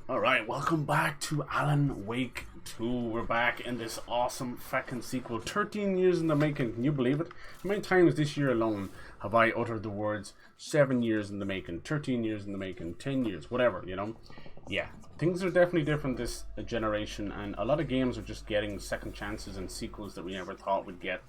Alright, welcome back to Alan Wake 2. We're back in this awesome fucking sequel. 13 years in the making, can you believe it? How many times this year alone have I uttered the words 7 years in the making, 13 years in the making, 10 years, whatever, you know? Yeah, things are definitely different this generation, and a lot of games are just getting second chances and sequels that we never thought we'd get.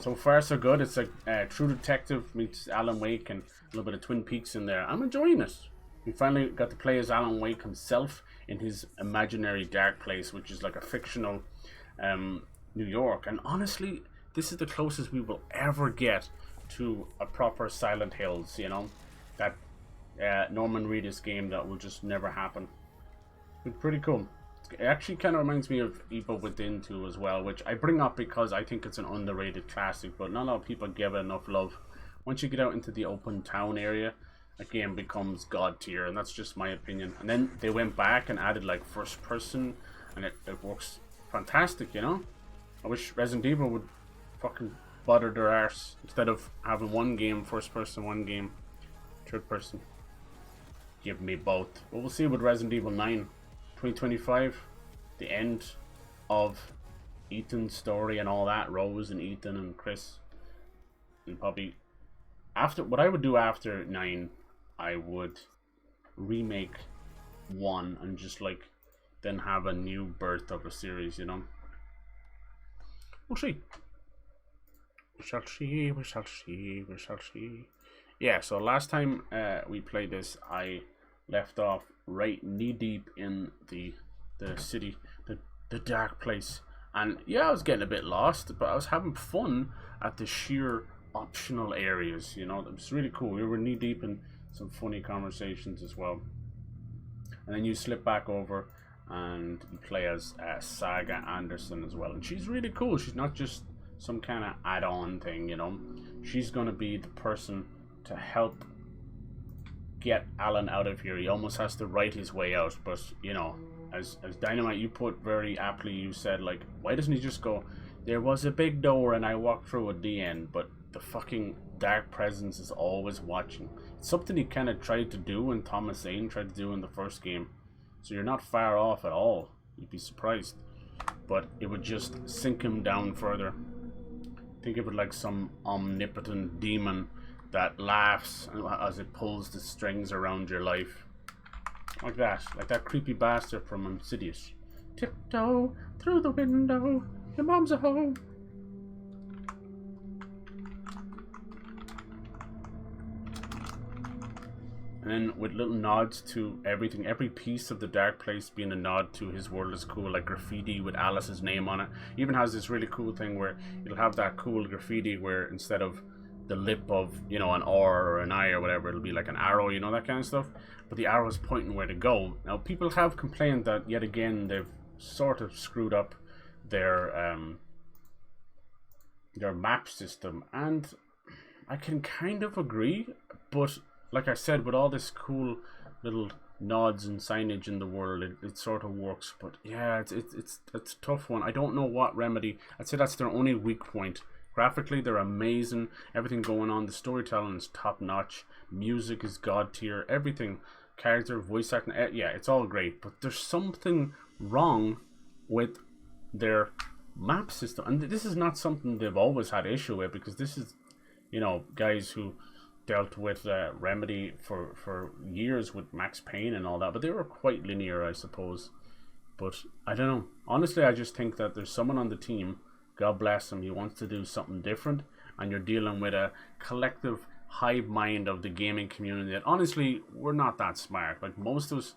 So far so good. It's like True Detective meets Alan Wake and a little bit of Twin Peaks in there. I'm enjoying it. We finally got to play as Alan Wake himself in his imaginary dark place, which is like a fictional New York. And honestly, this is the closest we will ever get to a proper Silent Hills, you know? That Norman Reedus game that will just never happen. It's pretty cool. It actually kind of reminds me of Evil Within 2 as well, which I bring up because I think it's an underrated classic, but not a lot of people give it enough love. Once you get out into the open town area, a game becomes god tier, and that's just my opinion. And then they went back and added like first person, and it works fantastic, you know? I wish Resident Evil would fucking butter their arse instead of having one game first person, one game third person. Give me both. But we'll see with Resident Evil 9 2025, the end of Ethan's story and all that, Rose and Ethan and Chris, and probably after what I would do after 9, I would remake 1 and just like then have a new birth of a series, you know. We'll see. We shall see, we shall see, we shall see. Yeah, so last time we played this, I left off right knee deep in the city, the dark place. And yeah, I was getting a bit lost, but I was having fun at the sheer optional areas, you know. It was really cool. We were knee deep in some funny conversations as well. And then you slip back over and you play as Saga Anderson as well. And she's really cool. She's not just some kind of add-on thing, you know. She's going to be the person to help get Alan out of here. He almost has to write his way out, but you know, as Dynamite, you put very aptly, you said like, why doesn't he just go, there was a big door and I walked through at the end? But the fucking dark presence is always watching. It's something he kind of tried to do and Thomas Zane tried to do in the first game, so you're not far off at all. You'd be surprised, but it would just sink him down further. Think of it like some omnipotent demon that laughs as it pulls the strings around your life. Like that creepy bastard from Insidious. Tiptoe through the window, your mom's at home. And then with little nods to everything, every piece of the dark place being a nod to his world is cool, like graffiti with Alice's name on it. Even has this really cool thing where it'll have that cool graffiti where instead of the lip of, you know, an R or an I or whatever, it'll be like an arrow, you know, that kind of stuff. But the arrow is pointing where to go. Now, people have complained that yet again they've sort of screwed up their map system, and I can kind of agree. But like I said, with all this cool little nods and signage in the world, it sort of works. But yeah, it's a tough one. I don't know what Remedy. I'd say that's their only weak point. Graphically, they're amazing. Everything going on. The storytelling is top notch. Music is god tier. Everything, character, voice acting, yeah, it's all great. But there's something wrong with their map system, and this is not something they've always had issue with, because this is, you know, guys who dealt with Remedy for years with Max Payne and all that, but they were quite linear, I suppose. But I don't know. Honestly, I just think that there's someone on the team, God bless him, he wants to do something different, and you're dealing with a collective hive mind of the gaming community that honestly, we're not that smart. Like most of us,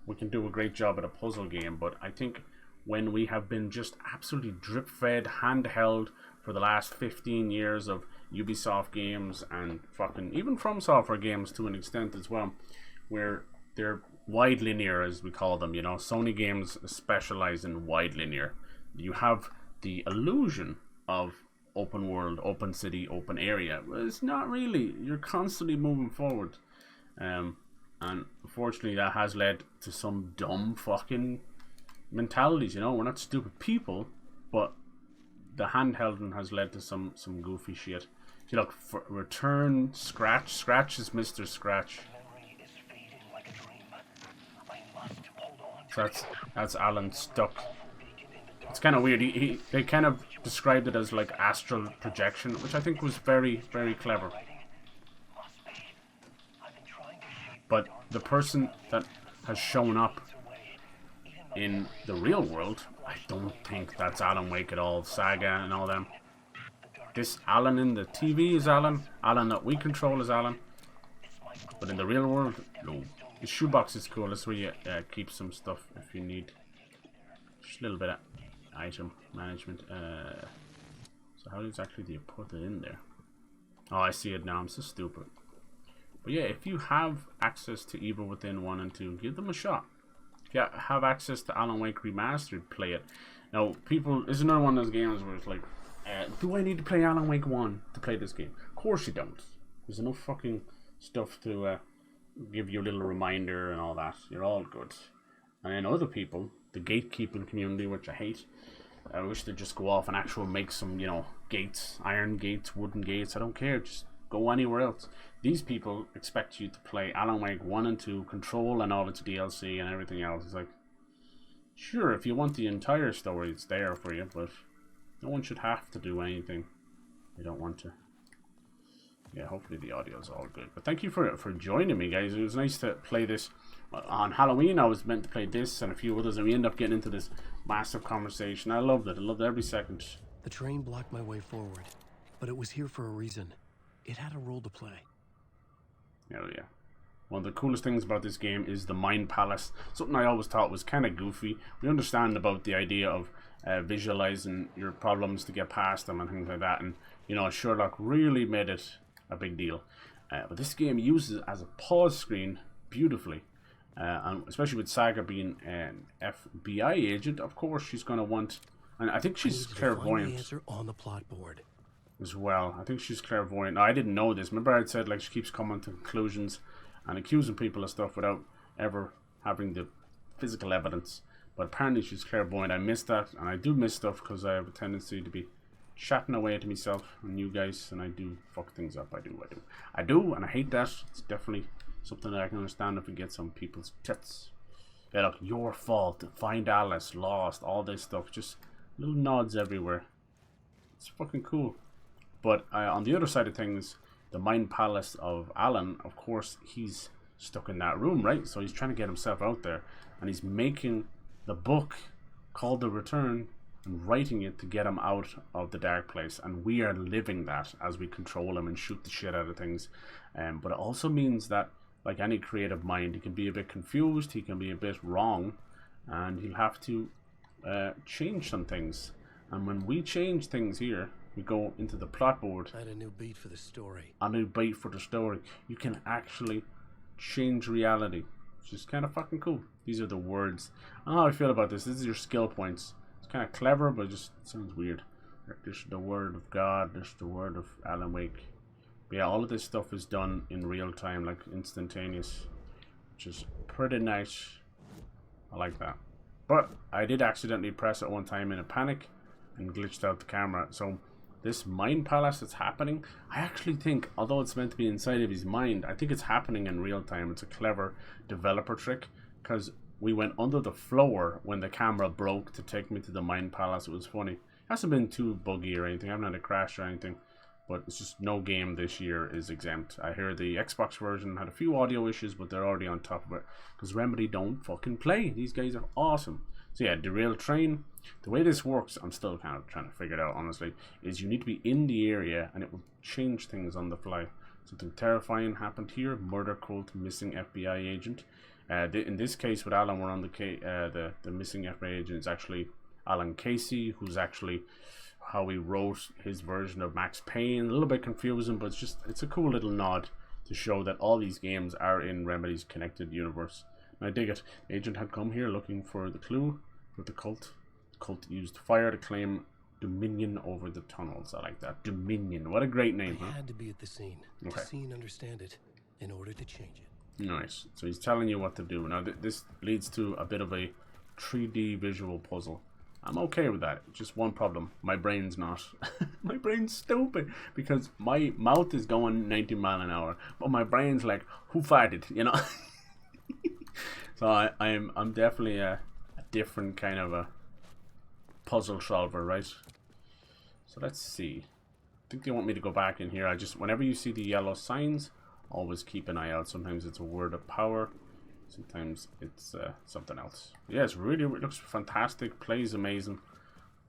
we can do a great job at a puzzle game, but I think when we have been just absolutely drip fed, handheld for the last 15 years of Ubisoft games and fucking even From Software games to an extent as well, where they're wide linear, as we call them, you know. Sony games specialize in wide linear. You have the illusion of open world, open city, open area. Well, it's not really. You're constantly moving forward, and unfortunately that has led to some dumb fucking mentalities, you know. We're not stupid people, but the handhelding has led to some goofy shit. See, look, for return Scratch. Scratch is Mr. Scratch. Memory is fading like a dream. I must So that's Alan stuck. It's kind of weird. They kind of described it as like astral projection, which I think was very, very clever. But the person that has shown up in the real world, I don't think that's Alan Wake at all. Saga and all them. This Alan in the TV is Alan. Alan that we control is Alan. But in the real world, no. The shoebox is cool. That's where you keep some stuff if you need. Just a little bit of item management. So how exactly do you put it in there? Oh, I see it now. I'm so stupid. But yeah, if you have access to Evil Within 1 and 2, give them a shot. If you have access to Alan Wake Remastered, play it. Now, people, this is another one of those games where it's like, do I need to play Alan Wake 1 to play this game? Of course you don't. There's enough fucking stuff to give you a little reminder and all that. You're all good. And then other people, the gatekeeping community, which I hate, I wish they'd just go off and actually make some, you know, gates, iron gates, wooden gates. I don't care. Just go anywhere else. These people expect you to play Alan Wake 1 and 2, Control and all its DLC and everything else. It's like, sure, if you want the entire story, it's there for you, but no one should have to do anything they don't want to. Yeah, hopefully the audio is all good. But thank you for joining me, guys. It was nice to play this. On Halloween, I was meant to play this and a few others, and we ended up getting into this massive conversation. I loved it. I loved every second. The train blocked my way forward, but it was here for a reason. It had a role to play. Hell yeah. One of the coolest things about this game is the Mind Palace. Something I always thought was kind of goofy. We understand about the idea of visualizing your problems to get past them and things like that. And, you know, Sherlock really made it a big deal. But this game uses it as a pause screen beautifully. And especially with Saga being an FBI agent, of course she's going to want... And I think she's clairvoyant. Answer on the plot board. As well. I think she's clairvoyant. Now, I didn't know this. Remember I said like she keeps coming to conclusions and accusing people of stuff without ever having the physical evidence. But apparently she's clairvoyant. I missed that, and I do miss stuff because I have a tendency to be chatting away to myself and you guys, and I do fuck things up. I do, and I hate that. It's definitely something that I can understand if it gets on people's tits. Yeah, look, your fault, find Alice, lost, all this stuff. Just little nods everywhere. It's fucking cool. But on the other side of things, the Mind Palace of Alan, of course, he's stuck in that room, right? So he's trying to get himself out there. And he's making the book called The Return and writing it to get him out of the dark place. And we are living that as we control him and shoot the shit out of things. But it also means that, like any creative mind, he can be a bit confused, he can be a bit wrong, and he'll have to change some things. And when we change things here, we go into the plot board. Add a new beat for the story. A new beat for the story. You can actually change reality, which is kind of fucking cool. These are the words. I don't know how I feel about this. This is your skill points. It's kind of clever, but it just sounds weird. This is the word of God. This is the word of Alan Wake. But yeah, all of this stuff is done in real time, like instantaneous, which is pretty nice. I like that. But I did accidentally press it one time in a panic and glitched out the camera. So this Mind Palace that's happening, I actually think, although it's meant to be inside of his mind, I think it's happening in real time. It's a clever developer trick, because we went under the floor when the camera broke to take me to the Mind Palace. It was funny. It hasn't been too buggy or anything. I haven't had a crash or anything, but it's just no game this year is exempt. I hear the Xbox version had a few audio issues, but they're already on top of it, because Remedy don't fucking play. These guys are awesome. So yeah, Derailed Train, the way this works, I'm still kind of trying to figure it out, honestly, is you need to be in the area and it will change things on the fly. Something terrifying happened here. Murder cult, missing FBI agent. In this case with Alan, we're on the missing FBI agent is actually Alan Casey, who's actually how he wrote his version of Max Payne. A little bit confusing, but it's a cool little nod to show that all these games are in Remedy's connected universe. I dig it. The agent had come here looking for the clue for the cult. The cult used fire to claim dominion over the tunnels. I like that. Dominion. What a great name, I huh? had to be at the scene to see and understand it in order to change it. Nice. So he's telling you what to do. Now this leads to a bit of a 3D visual puzzle. I'm okay with that. Just one problem. My brain's not. My brain's stupid, because my mouth is going 90 miles an hour, but my brain's like, who farted? You know? So I'm definitely different kind of a puzzle solver, right? So let's see. I think they want me to go back in here. I just, whenever you see the yellow signs, always keep an eye out. Sometimes it's a word of power. Sometimes it's something else. Yeah, it looks fantastic. Plays amazing.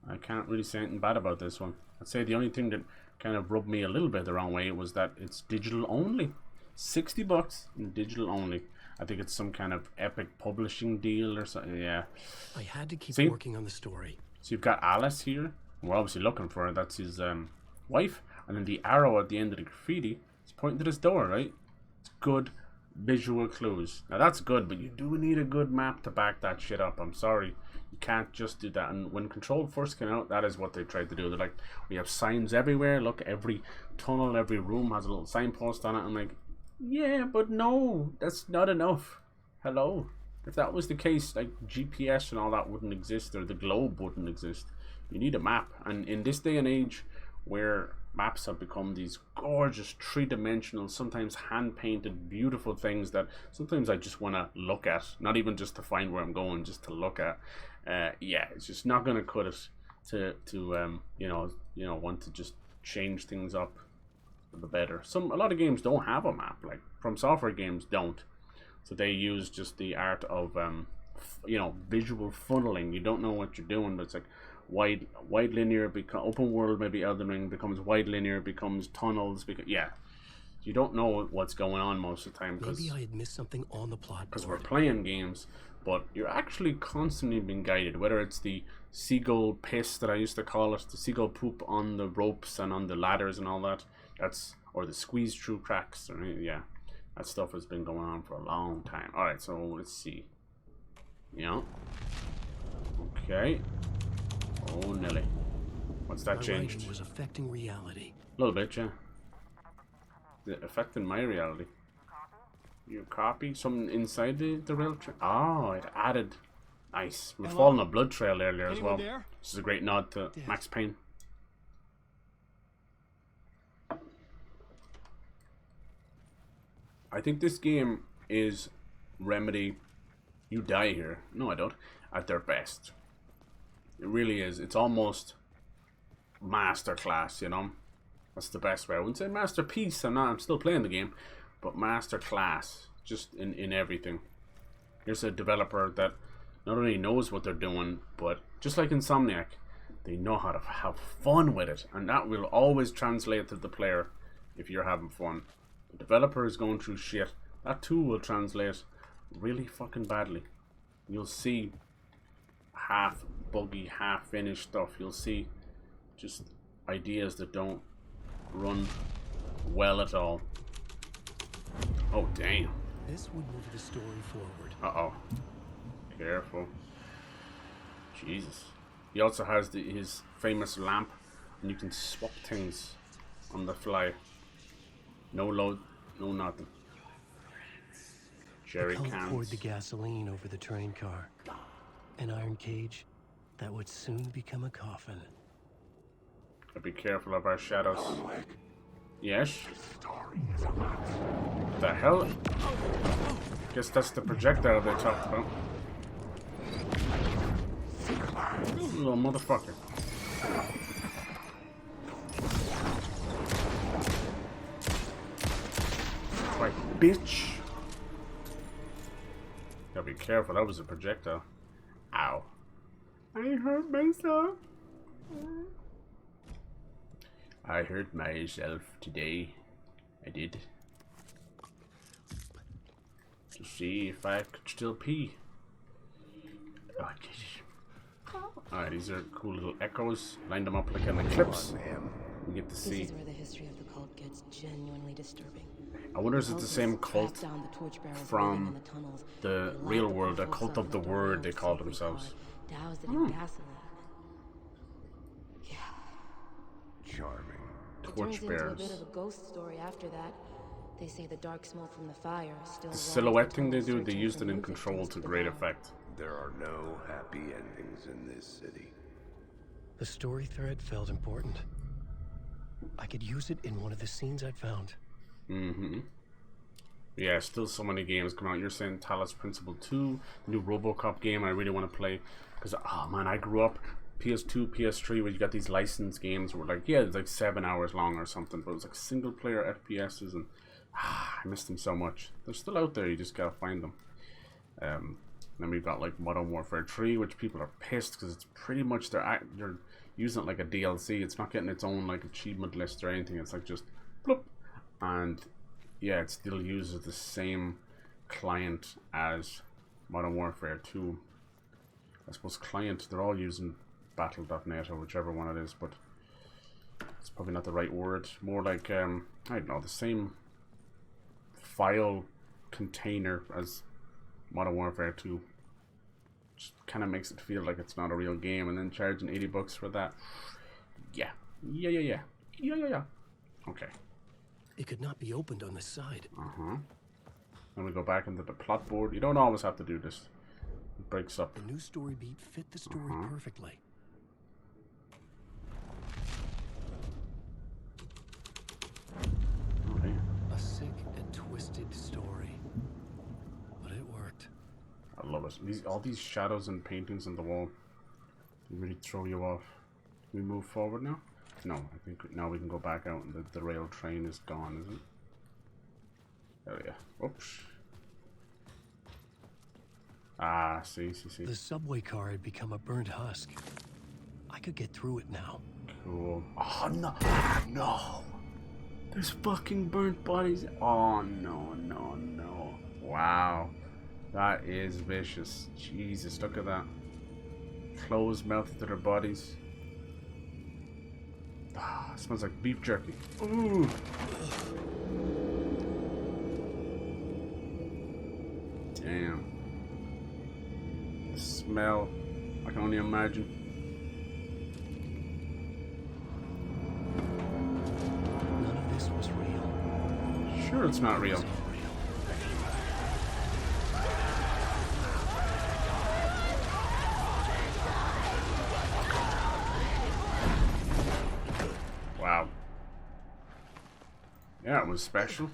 I can't really say anything bad about this one. I'd say the only thing that kind of rubbed me a little bit the wrong way was that it's digital only. 60 bucks and digital only. I think it's some kind of epic publishing deal or something. Yeah. I had to keep See? working on the story. So you've got Alice here. We're obviously looking for her. That's his wife. And then the arrow at the end of the graffiti is pointing to this door, right? It's good visual clues. Now that's good, but you do need a good map to back that shit up. I'm sorry. You can't just do that. And when Control first came out, that is what they tried to do. They're like, we have signs everywhere. Look, every tunnel, every room has a little signpost on it. I'm like, yeah, but no, that's not enough. Hello? If that was the case, like GPS and all that wouldn't exist, or the globe wouldn't exist. You need a map. And in this day and age where maps have become these gorgeous three-dimensional, sometimes hand-painted, beautiful things that sometimes I just want to look at, not even just to find where I'm going, just to look at. Yeah, it's just not going to cut it to you know, want to just change things up for the better. A lot of games don't have a map, like From Software games don't, so they use just the art of you know, visual funneling. You don't know what you're doing, but it's like wide linear, open world, maybe Elden Ring becomes wide linear, becomes tunnels, yeah, you don't know what's going on most of the time. Maybe I had missed something on the plot because we're playing games, but you're actually constantly being guided, whether it's the seagull piss that I used to call it, the seagull poop on the ropes and on the ladders and all that, or the squeeze through cracks, or yeah, that stuff has been going on for a long time. All right, so let's see. Yeah, okay. Oh, Nelly. What's that changed? Writing was affecting reality. A little bit, yeah. Affecting my reality. You copy something inside the rail trail? Oh, it added. Nice. We're following a blood trail earlier as well. There? This is a great nod to Max Payne. I think this game is Remedy. You die here. No, I don't. At their best. It really is. It's almost masterclass, you know. That's the best way. I wouldn't say masterpiece. I'm still playing the game, but masterclass, just in everything. Here's a developer that not only knows what they're doing, but just like Insomniac, they know how to have fun with it, and that will always translate to the player. If you're having fun, the developer is going through shit. That too will translate really fucking badly. You'll see half buggy, half finished stuff. You'll see just ideas that don't run well at all. Oh damn. This would move the story forward. Uh-oh. Careful. Jesus. He also has his famous lamp, and you can swap things on the fly. No load, no nothing. Jerry cans. Poured the gasoline over the train car. An iron cage that would soon become a coffin. Be careful of our shadows. Yes? What the hell? Guess that's the projectile they talked about. Little motherfucker. Right, bitch. Gotta be careful, that was a projectile. Ow. I hurt myself. I hurt myself today. I did. To see if I could still pee. Oh, I did it. Alright, these are cool little echoes. Line them up like in the clips. We get to see. This is where the history of the cult gets genuinely disturbing. I wonder if it's the same cult from the real world, a cult of the word they call themselves. Doused it in gasoline. Yeah. Charming. Torch It turns into bearers. a bit of a ghost story after that. They say the dark smoke from the fire still. The silhouette thing they do, they used it in Control to great effect. There are no happy endings in this city. The story thread felt important. I could use it in one of the scenes I'd found. Mm-hmm. Yeah, still so many games coming out. You're saying Talos Principle 2, the new RoboCop game I really want to play. Because, oh man, I grew up PS2, PS3, where you got these licensed games where, like, yeah, it's like 7 hours long or something, but it was like single player FPSs, and I missed them so much. They're still out there, you just gotta find them. Then we've got like Modern Warfare 3, which people are pissed because it's pretty much you're using it like a DLC. It's not getting its own like achievement list or anything. It's like just bloop, and yeah, it still uses the same client as Modern Warfare 2. I suppose client, they're all using battle.net or whichever one it is, but it's probably not the right word. More like I don't know, the same file container as Modern Warfare 2. Just kind of makes it feel like it's not a real game, and then charging $80 for that. Yeah. Okay. It could not be opened on the side. Then we go back into the plot board. You don't always have to do this. It breaks up. The new story beat fit the story perfectly. Okay. A sick and twisted story. But it worked. I love it. All these shadows and paintings on the wall, they really throw you off. Can we move forward now? No, I think now we can go back out and the rail train is gone, isn't it? Oh yeah. Oops. Ah, see. The subway car had become a burnt husk. I could get through it now. Cool. Oh no. No. There's fucking burnt bodies. Oh no. Wow. That is vicious. Jesus, look at that. Clothes melted to their bodies. Ah, smells like beef jerky. Ooh. Damn. The smell, I can only imagine. None of this was real. Sure, it's not real. Wow. Yeah, it was special.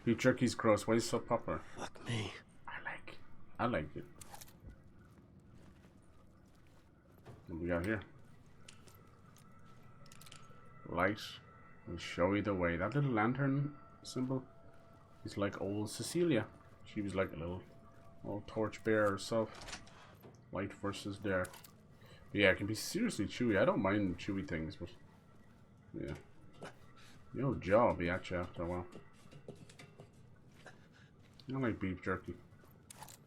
Beef jerky's gross. Why is it so popular? Fuck me. I like it. What do we got here? Light will show you the way. That little lantern symbol is like old Cecilia. She was like a little old torch bearer herself. Light versus dark. But yeah, it can be seriously chewy. I don't mind chewy things, but yeah. The old jaw will be at you after a while. I like beef jerky.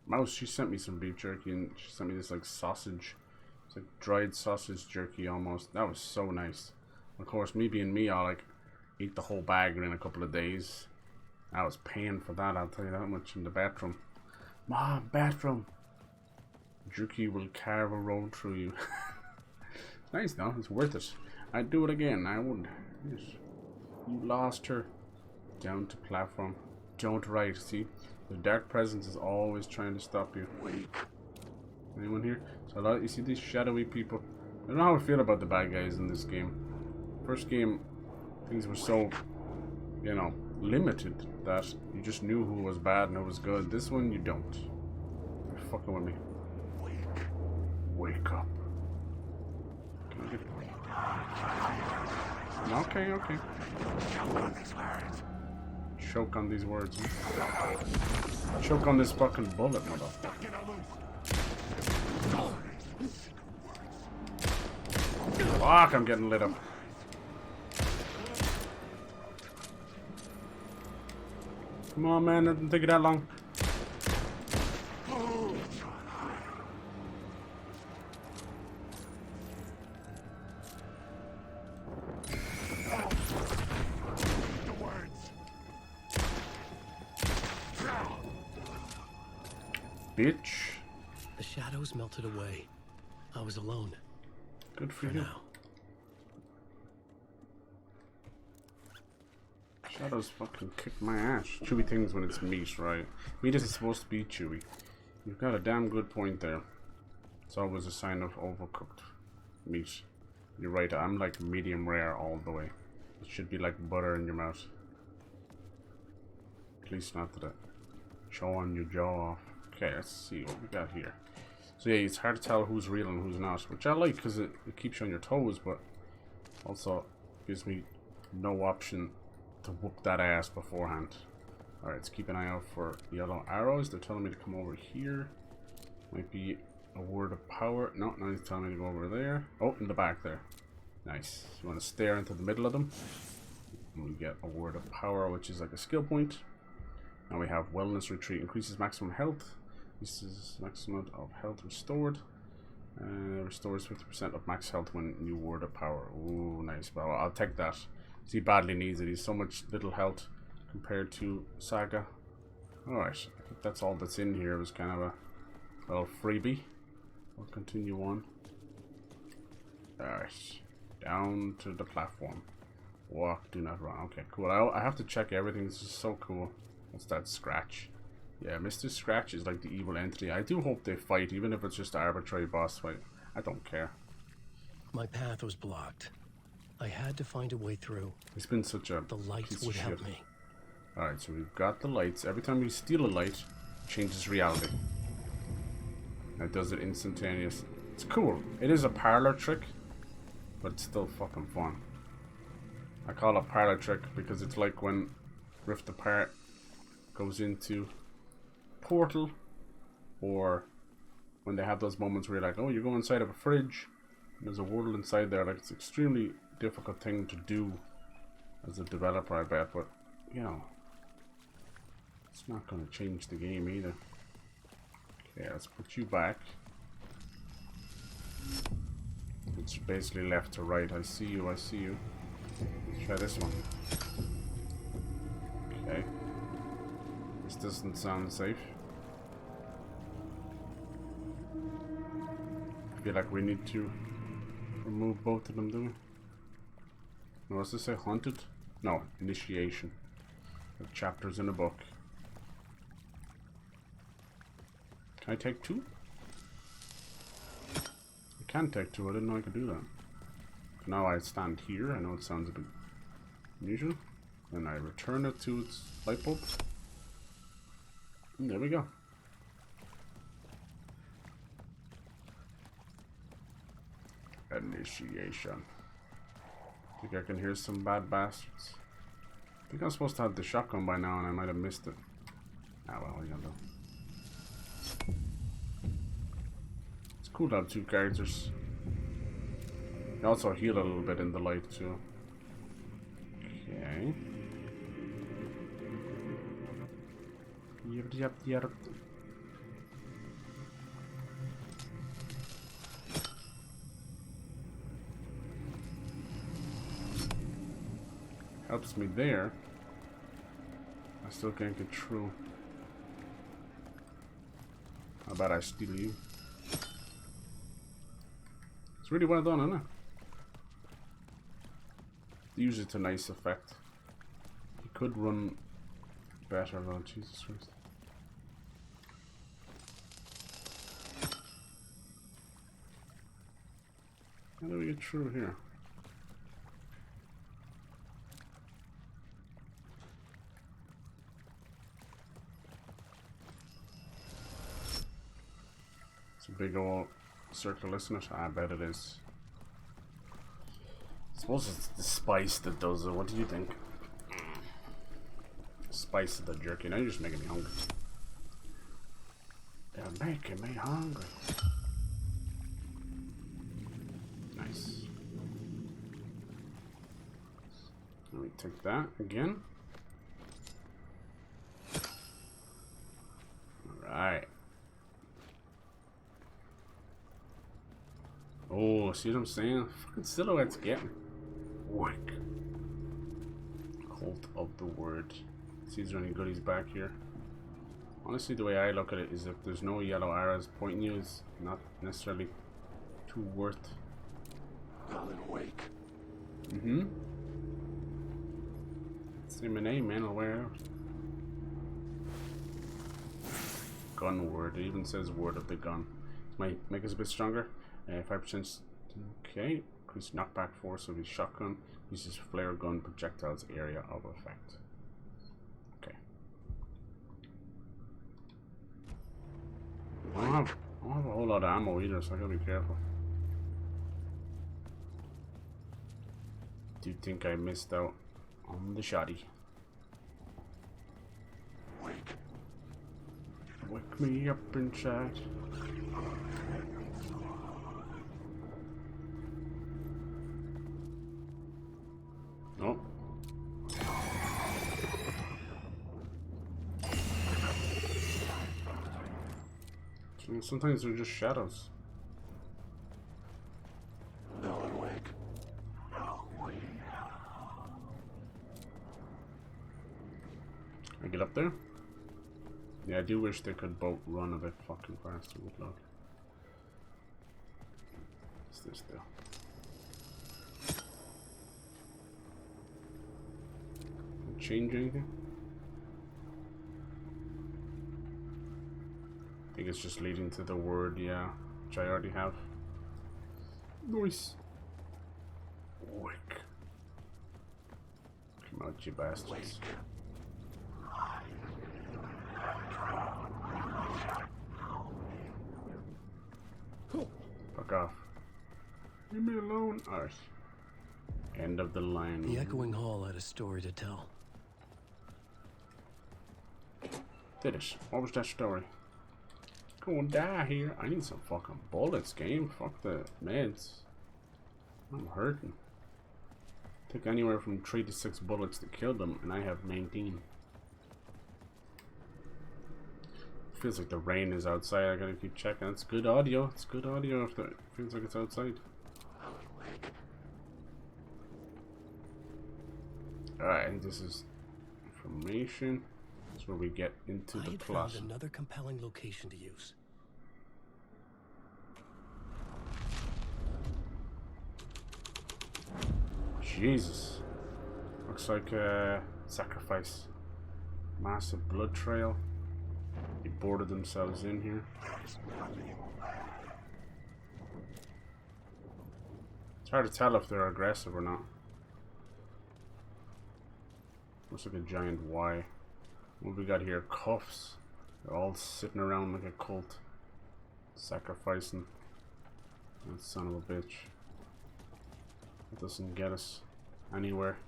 Mouse, she sent me some beef jerky, and she sent me this like sausage. It's like dried sausage jerky almost. That was so nice. Of course, me being me, I'll like eat the whole bag in a couple of days. I was paying for that, I'll tell you that much, in the bathroom. Mom, bathroom. Jerky will carve a road through you. It's nice though, it's worth it. I'd do it again, I would. Yes. You lost her. Down to platform. Don't write, see? The dark presence is always trying to stop you. Anyone here? So a lot, you see these shadowy people. I don't know how I feel about the bad guys in this game. First game, things were so, you know, limited that you just knew who was bad and who was good. This one, you don't. You're fucking with me. Wake up. Can I get... Okay. Choke on these words. Choke on this fucking bullet, motherfucker. Fuck, I'm getting lit up. Come on, man, it didn't take it that long. Bitch. The shadows melted away. I was alone. Good for you. Now. Shadows fucking kick my ass. Chewy things when it's meat, right? Meat isn't supposed to be chewy. You've got a damn good point there. It's always a sign of overcooked meat. You're right, I'm like medium rare all the way. It should be like butter in your mouth. At least not today. Showing your jaw off. Okay, let's see what we got here. So yeah, it's hard to tell who's real and who's not, which I like because it keeps you on your toes, but also gives me no option to whoop that ass beforehand. Alright, let's keep an eye out for yellow arrows. They're telling me to come over here. Might be a word of power. No, now he's telling me to go over there. Oh, in the back there. Nice. You want to stare into the middle of them. And we get a word of power, which is like a skill point. Now we have wellness retreat. Increases maximum health. Increases maximum of health restored. Restores 50% of max health when new word of power. Ooh, nice. Well, I'll take that. He badly needs it. He's so much little health compared to Saga. Alright, I think that's all that's in here. It was kind of a little freebie. We'll continue on. Alright, down to the platform. Walk, do not run. Okay, cool. I have to check everything. This is so cool. What's that? Scratch. Yeah, Mr. Scratch is like the evil entity. I do hope they fight, even if it's just an arbitrary boss fight. I don't care. My path was blocked. I had to find a way through. It's been such a The lights would help me. Alright, so we've got the lights. Every time we steal a light, it changes reality. And it does it instantaneous. It's cool. It is a parlor trick, but it's still fucking fun. I call it parlor trick because it's like when Rift Apart goes into Portal, or when they have those moments where you're like, oh, you go inside of a fridge and there's a world inside there. Like, it's an extremely difficult thing to do as a developer, I bet, but you know, it's not going to change the game either. Okay, let's put you back. It's basically left to right. I see you, I see you. Let's try this one. Okay. This doesn't sound safe. I feel like we need to remove both of them, do we? No, what's this say? Haunted? No, initiation. The chapters in a book. Can I take two? I can take two. I didn't know I could do that. So now I stand here. I know it sounds a bit unusual. Then I return it to its light bulb. And there we go. Initiation. I think I can hear some bad bastards. I think I'm supposed to have the shotgun by now and I might have missed it. Ah well, what are you gonna do? It's cool to have two characters. You also heal a little bit in the light too. Okay. Yep. Helps me there. I still can't get through. How about I steal you? It's really well done, isn't it? Use it to nice effect. You could run better though, Jesus Christ. How do we get through here? It's a big old circle, isn't it? I bet it is. I suppose it's the spice that does it. What do you think? Spice of the jerky. Now you're just making me hungry. They're making me hungry. Nice. Let me take that again. Alright. Oh, see what I'm saying? Fucking silhouette's getting work. Cult of the Word. See if there's any goodies back here. Honestly, the way I look at it is if there's no yellow arrows pointing you, it's not necessarily too worth. Alan Wake. Mm-hmm. Say my name, man. I'll wear out. Gun word. It even says word of the gun. This might make us a bit stronger. 5%. Okay. Increase knockback force of his shotgun. Uses flare gun projectiles area of effect. Okay. I don't have a whole lot of ammo either, so I gotta be careful. Do you think I missed out on the shoddy? Wake me up inside. Oh. Sometimes they're just shadows. I get up there? Yeah, I do wish they could both run a bit fucking faster with luck. What's this though? Change anything? I think it's just leading to the word, yeah, which I already have. Nice. Wake. Come out, you bastards. Fuck off. Leave me alone. Alright. End of the line. The echoing hall had a story to tell. Did it? What was that story? Gonna die here. I need some fucking bullets, game. Fuck the meds. I'm hurting. Took anywhere from 3 to 6 bullets to kill them, and I have 19. Feels like the rain is outside. I gotta keep checking. It's good audio. It's good audio if it feels like it's outside. Alright, and this is information. That's where we get into the plot. Found another compelling location to use. Jesus. Looks like a sacrifice. Massive blood trail. They boarded themselves in here. It's hard to tell if they're aggressive or not. Looks like a giant Y. What have we got here? Cuffs. They're all sitting around like a cult. Sacrificing. That son of a bitch. That doesn't get us anywhere.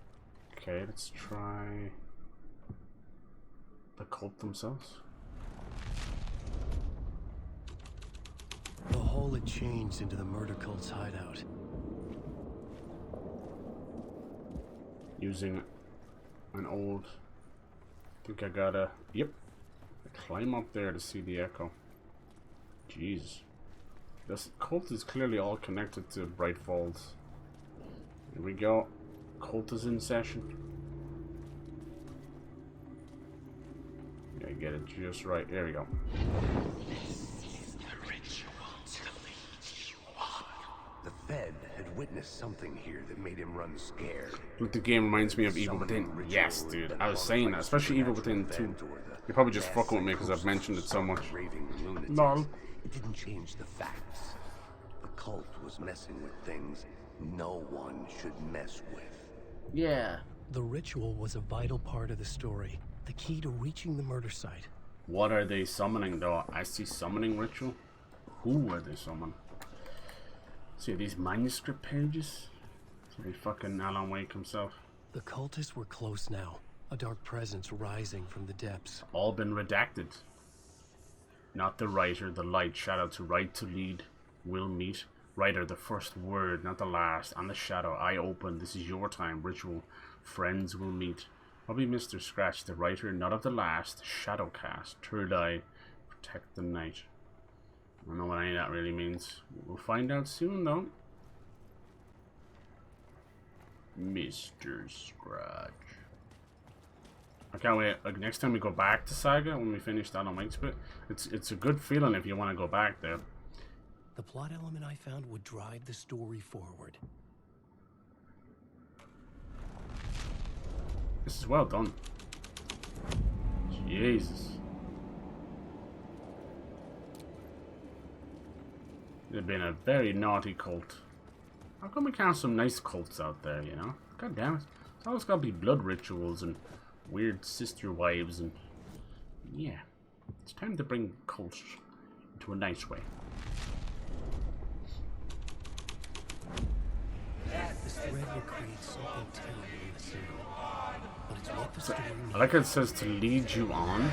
Okay, let's try the cult themselves. The hall had changed into the murder cult's hideout. Using an old... I think I gotta... Yep. Climb up there to see the echo. Jeez. This cult is clearly all connected to Bright Falls. Here we go. Cult is in session. Yeah, get it just right. There we go. The Fed had witnessed something here that made him run scared. But the game reminds me of Evil Within. Yes, dude. I was saying that. Especially Evil Within 2. You're probably just fucking with me because I've mentioned it so much. Lol. It didn't change the facts. The cult was messing with things no one should mess with. Yeah. The ritual was a vital part of the story. The key to reaching the murder site. What are they summoning though? I see summoning ritual. Who are they summoning? See these manuscript pages? So they fucking Alan Wake himself. The cultists were close now. A dark presence rising from the depths. All been redacted. Not the writer, the light, shadow to write to lead, will meet. Writer, the first word, not the last. And the shadow, I open, this is your time, ritual. Friends will meet. Probably Mr. Scratch, the writer, not of the last. Shadow cast, third eye, protect the night. I don't know what any of that really means. We'll find out soon though. Mr. Scratch. I can't wait. Like next time we go back to Saga, when we finish that on Wake's bit, it's a good feeling if you want to go back there. The plot element I found would drive the story forward. This is well done. Jesus. They've been a very naughty cult. How come we can't have some nice cults out there, you know? God damn it. It's always gotta be blood rituals and weird sister wives and... Yeah. It's time to bring cults to a nice way. This thread will create something terrible in the city. But it's what the story I like it says to lead you on.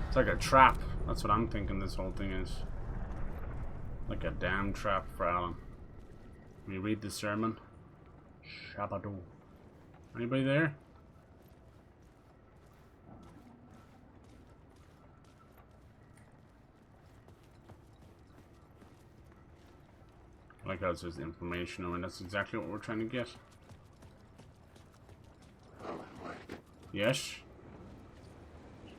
It's like a trap. That's what I'm thinking this whole thing is. Like a damn trap for Alan. We read the sermon. Shabado. Anybody there? I like how it says information, and that's exactly what we're trying to get. Yes?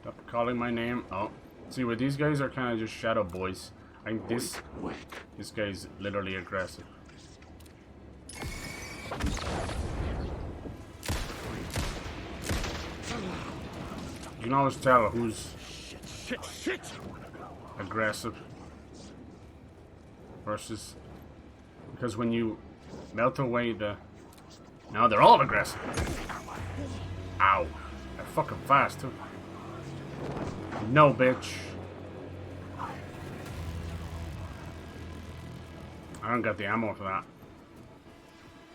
Stop calling my name. Oh. See, where these guys are kind of just shadow boys. I think this guy's literally aggressive. You can always tell who's aggressive versus, because when you melt away the, now they're all aggressive. Ow, they're fucking fast too. No, bitch. I don't got the ammo for that.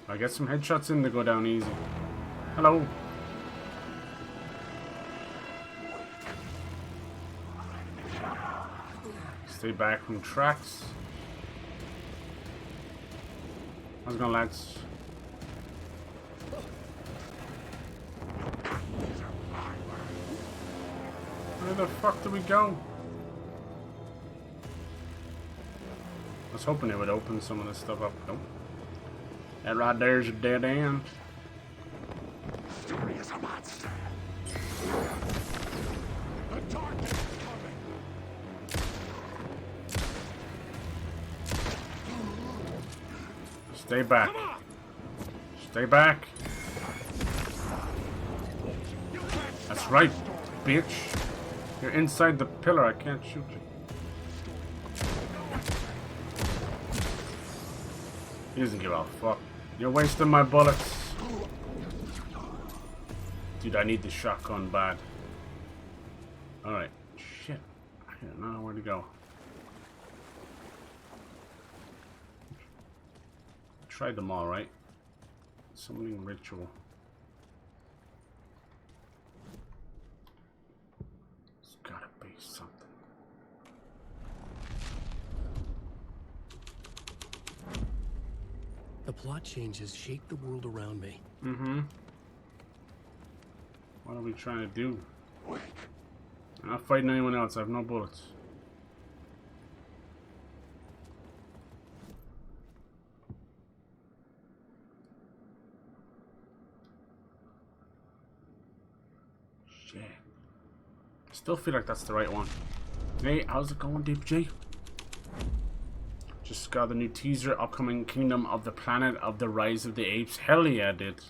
I get some headshots in to go down easy. Hello. Stay back from tracks. How's it going, lads? Where the fuck do we go? I was hoping it would open some of this stuff up. Nope. That right there's a dead end. Story is a monster. The darkness is coming. Stay back. Stay back. That's right, bitch. You're inside the pillar. I can't shoot you. He doesn't give a fuck. You're wasting my bullets. Dude, I need the shotgun bad. Alright. Shit. I don't know where to go. Tried them all, right? Summoning ritual. There's gotta be something. The plot changes shape the world around me. Mm-hmm. What are we trying to do? I'm not fighting anyone else. I have no bullets. Shit. I still feel like that's the right one. Hey, how's it going, Deep J? Just got the new teaser, upcoming Kingdom of the Planet of the Rise of the Apes. Hell yeah, dude.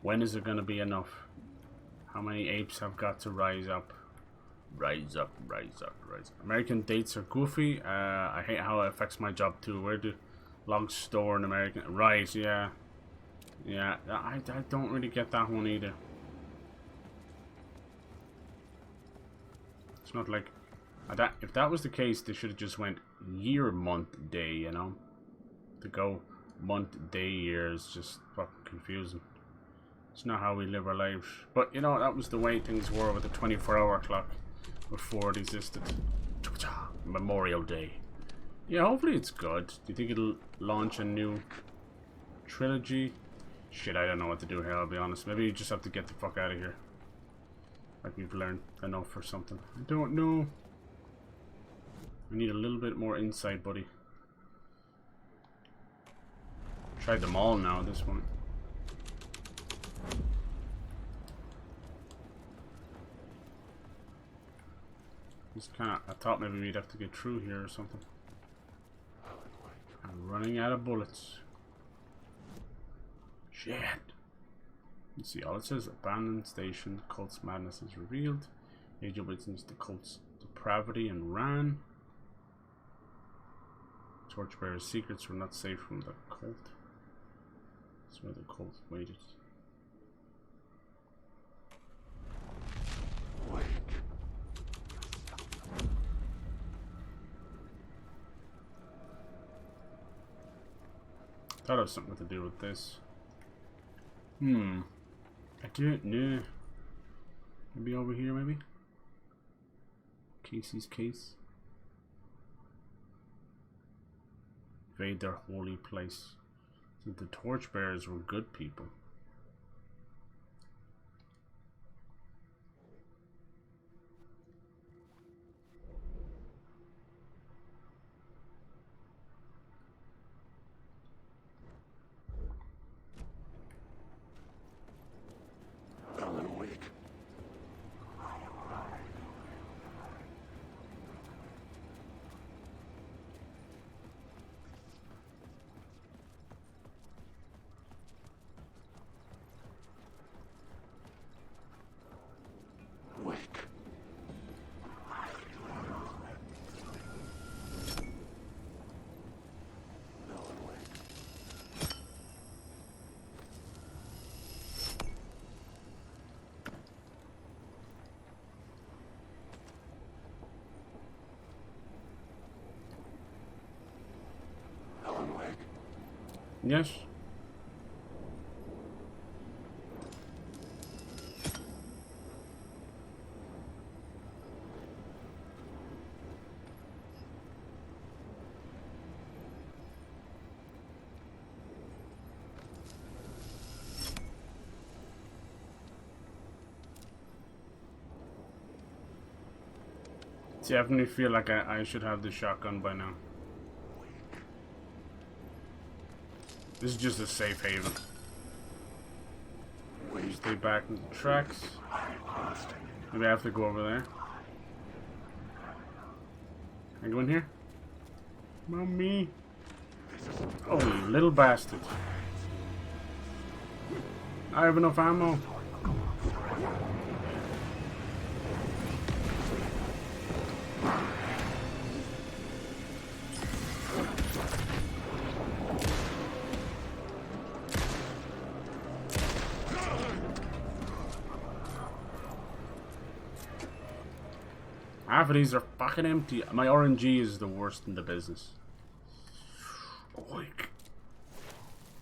When is it gonna be enough? How many apes have got to rise up? Rise up, rise up, rise up. American dates are goofy. I hate how it affects my job too. Where do logs store in American? Right, yeah. Yeah, I don't really get that one either. It's not like... if that was the case, they should have just went year, month, day, you know? To go month, day, year is just fucking confusing. It's not how we live our lives. But, you know, that was the way things were with the 24-hour clock before it existed. Memorial Day. Yeah, hopefully it's good. Do you think it'll launch a new trilogy? Shit, I don't know what to do here, I'll be honest. Maybe you just have to get the fuck out of here. Like we've learned enough or something. I don't know. I need a little bit more insight, buddy. Tried them all now at this point. Just kinda, I thought maybe we'd have to get through here or something. I'm running out of bullets. Shit. Let's see, all it says, abandoned station, cult's madness is revealed. Agent witnessed the cult's depravity and ran. Torchbearer's secrets were not safe from the cult. That's where the cult waited. Thought it was something to do with this. I don't know. Maybe over here, maybe? Casey's case. Invade their holy place. So the torchbearers were good people. Yes. Definitely feel like I should have the shotgun by now. This is just a safe haven. Stay back in the tracks. Maybe I have to go over there. Can I go in here? Mommy. Oh, you little bastard. I have enough ammo. Half of these are fucking empty. My RNG is the worst in the business. Oink.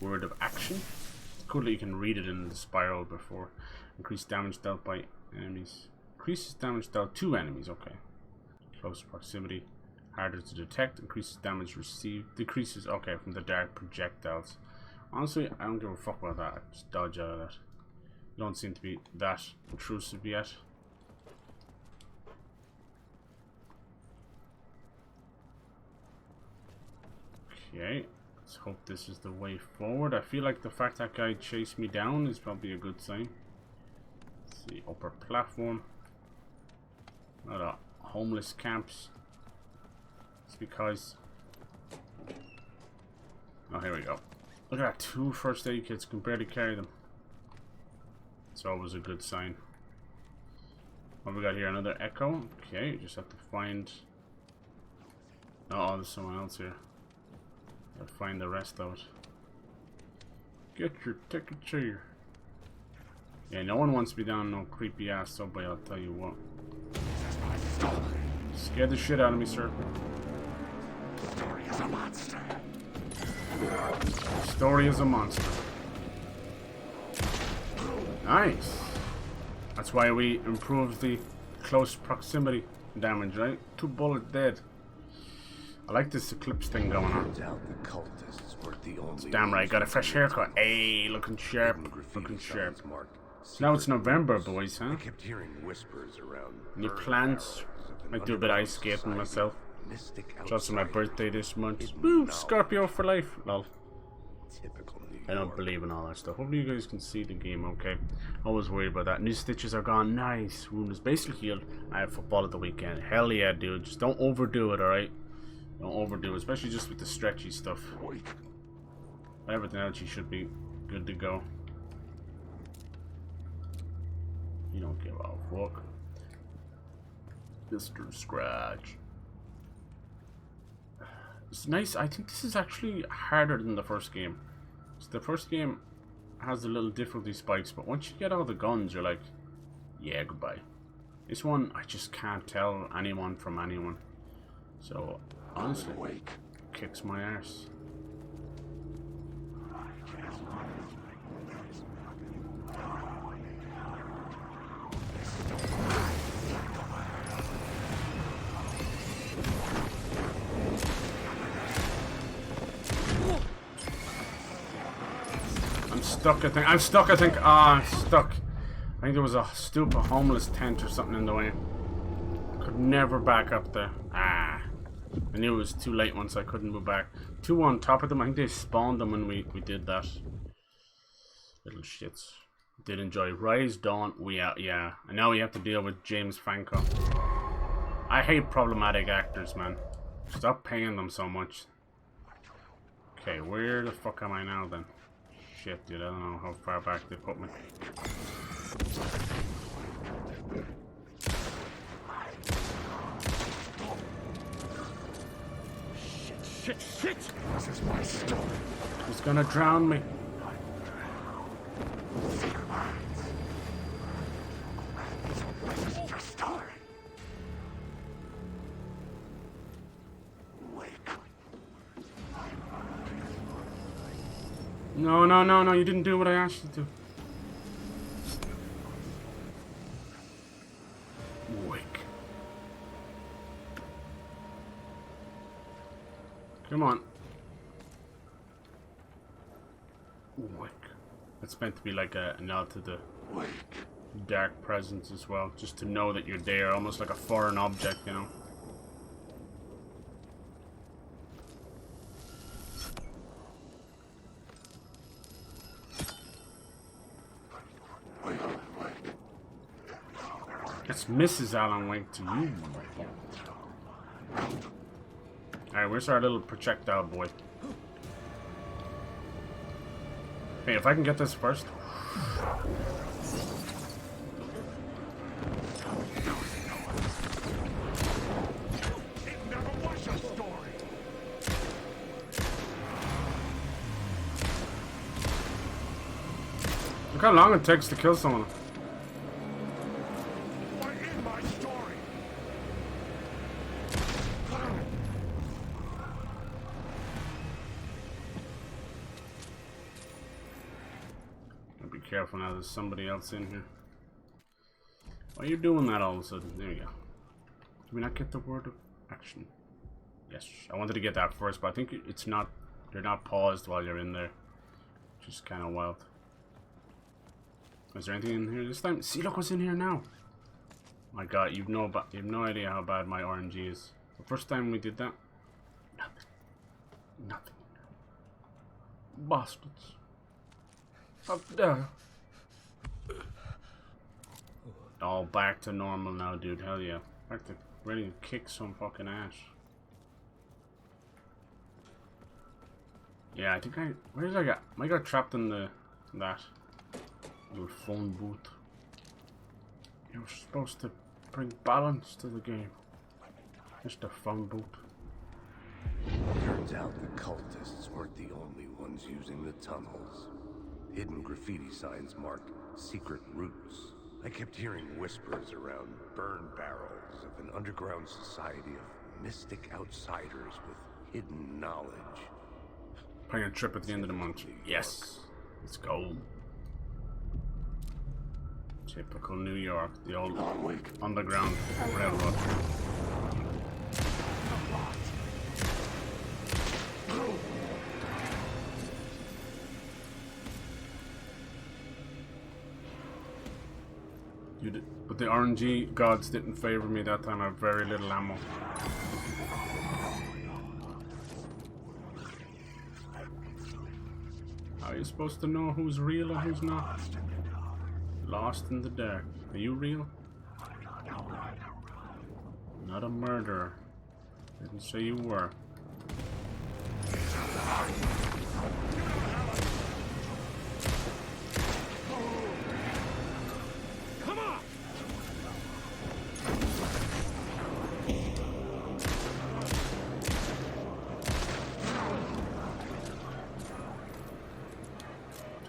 Word of action. Cool that you can read it in the spiral before. Increased damage dealt by enemies. Increases damage dealt to enemies. Okay. Close proximity. Harder to detect. Increases damage received. Decreases. Okay, from the dark projectiles. Honestly, I don't give a fuck about that. I just dodge out of that. You don't seem to be that intrusive yet. Okay, let's hope this is the way forward. I feel like the fact that guy chased me down is probably a good sign. Let's see, upper platform. Not a homeless camps. It's because... Oh, here we go. Look at that, 2 first aid kits, can barely carry them. It's always a good sign. What we got here? Another echo. Okay, just have to find... Oh, there's someone else here. Gotta find the rest of it. Get your ticket chair. Yeah, no one wants to be down no creepy ass subway, I'll tell you what. Scared the shit out of me, sir. Story is a monster. Story is a monster. Nice. That's why we improved the close proximity damage, right? 2 bullets dead. I like this eclipse thing going on. Turns out the cultists were the only Damn right, got a fresh haircut. Hey, looking sharp. Looking sharp. Now it's November, boys, huh? I kept hearing whispers around. Any plans? Might do a bit of ice skating myself. Just my birthday this month. Woo, Scorpio for life. Lol. Typical New York. I don't believe in all that stuff. Hopefully you guys can see the game okay. Always worried about that. New stitches are gone. Nice. Wound is basically healed. I have football at the weekend. Hell yeah, dude. Just don't overdo it, alright? Don't overdo it, especially just with the stretchy stuff. Everything else you should be good to go. You don't give a fuck. Mr. Scratch. It's nice. I think this is actually harder than the first game. So the first game has a little difficulty spikes, but once you get all the guns, you're like, yeah, goodbye. This one, I just can't tell anyone from anyone. So, honestly, kicks my arse. stuck, I think. I'm stuck, I think. Ah, I'm stuck. I think there was a stupid homeless tent or something in the way. Could never back up there. Ah. I knew it was too late once I couldn't move back. Two on top of them. I think they spawned them when we did that. Little shits. Did enjoy. Rise, Dawn, we out. Yeah. And now we have to deal with James Franco. I hate problematic actors, man. Stop paying them so much. Okay, where the fuck am I now then? Shit, dude, I don't know how far back they put me. Shit! This is my story. He's gonna drown me. This is your story. Wake. No, you didn't do what I asked you to. Wake. Come on. Wake. It's meant to be like a nod to the dark presence as well. Just to know that you're there, almost like a foreign object, you know. It's Mrs. Alan Wake to you. Alright, where's our little projectile boy? Hey, if I can get this first. Look how long it takes to kill someone. Careful now, there's somebody else in here. Why are you doing that all of a sudden? There we go. Did we not get the word of action? Yes, I wanted to get that first, but I think it's not, they're not paused while you're in there. Which is kind of wild. Is there anything in here this time? See, look what's in here now. My god, you have no idea how bad my RNG is. The first time we did that, nothing. Bastards. Up there. All back to normal now, dude. Hell yeah. Back to ready to kick some fucking ass. Yeah, I think where did I get? I got trapped in that little phone booth. You were supposed to bring balance to the game. Just a phone booth. Turns out the cultists weren't the only ones using the tunnels. Hidden graffiti signs marked secret routes. I kept hearing whispers around burn barrels of an underground society of mystic outsiders with hidden knowledge. Playing a trip at the end of the month. Yes. Let's go. Typical New York. The old underground railroad. But the RNG gods didn't favor me that time. I have very little ammo. How are you supposed to know who's real and who's not? Lost in the dark. Are you real? Not a murderer. Didn't say you were.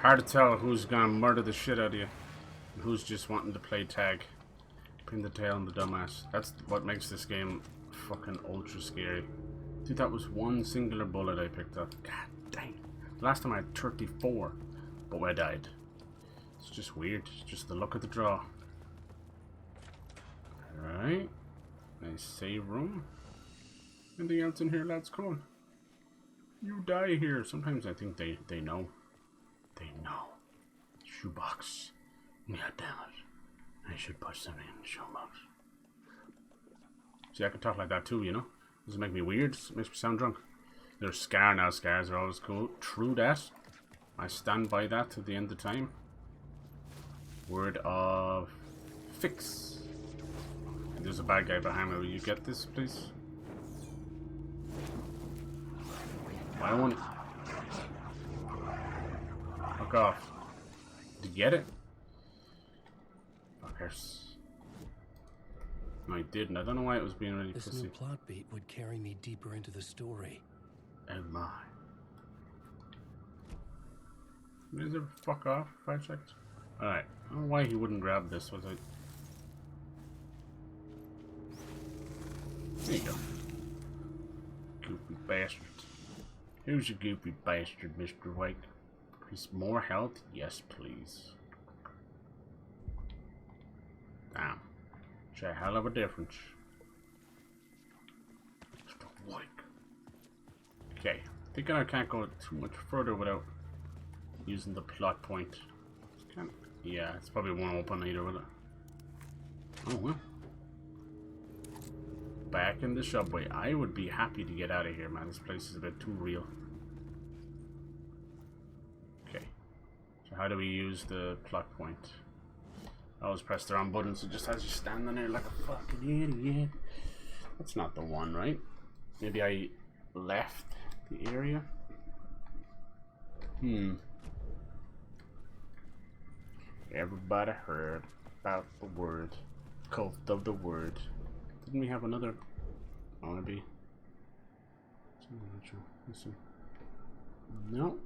Hard to tell who's gonna murder the shit out of you and who's just wanting to play tag. Pin the tail on the dumbass. That's what makes this game fucking ultra scary. Dude, that was one singular bullet I picked up. God dang. The last time I had 34, but I died. It's just weird. It's just the luck of the draw. Alright. Nice save room. Anything else in here, lads? Come on. You die here. Sometimes I think they know. They know. Shoebox. Yeah, damn it. I should put something in the shoebox. See, I can talk like that too, you know? Doesn't make me weird, it makes me sound drunk. There's Scar now. Scars are always cool. True that. I stand by that to the end of time. Word of fix. There's a bad guy behind me. Will you get this, please? I don't want... Fuck off. Did you get it? Fuckers. No, I didn't. I don't know why it was being really This pussy. new plot beat would carry me deeper into the story. Oh my. Is it fuck off? 5 seconds? Alright. I don't know why he wouldn't grab this, was it? There you go. Goofy bastard. Who's your goofy bastard, Mr. White? Increase more health? Yes, please. Damn. It's a hell of a difference. Mr. White. Okay. Thinking I can't go too much further without using the plot point. Yeah, it's probably won't open either, will it? Oh well. Back in the subway. I would be happy to get out of here, man. This place is a bit too real. Okay. So how do we use the plot point? I always press the wrong button, so it just has you standing there like a fucking idiot. That's not the one, right? Maybe I left the area? Everybody heard about the word. Cult of the word. Didn't we have another? Oh, maybe. Listen. No.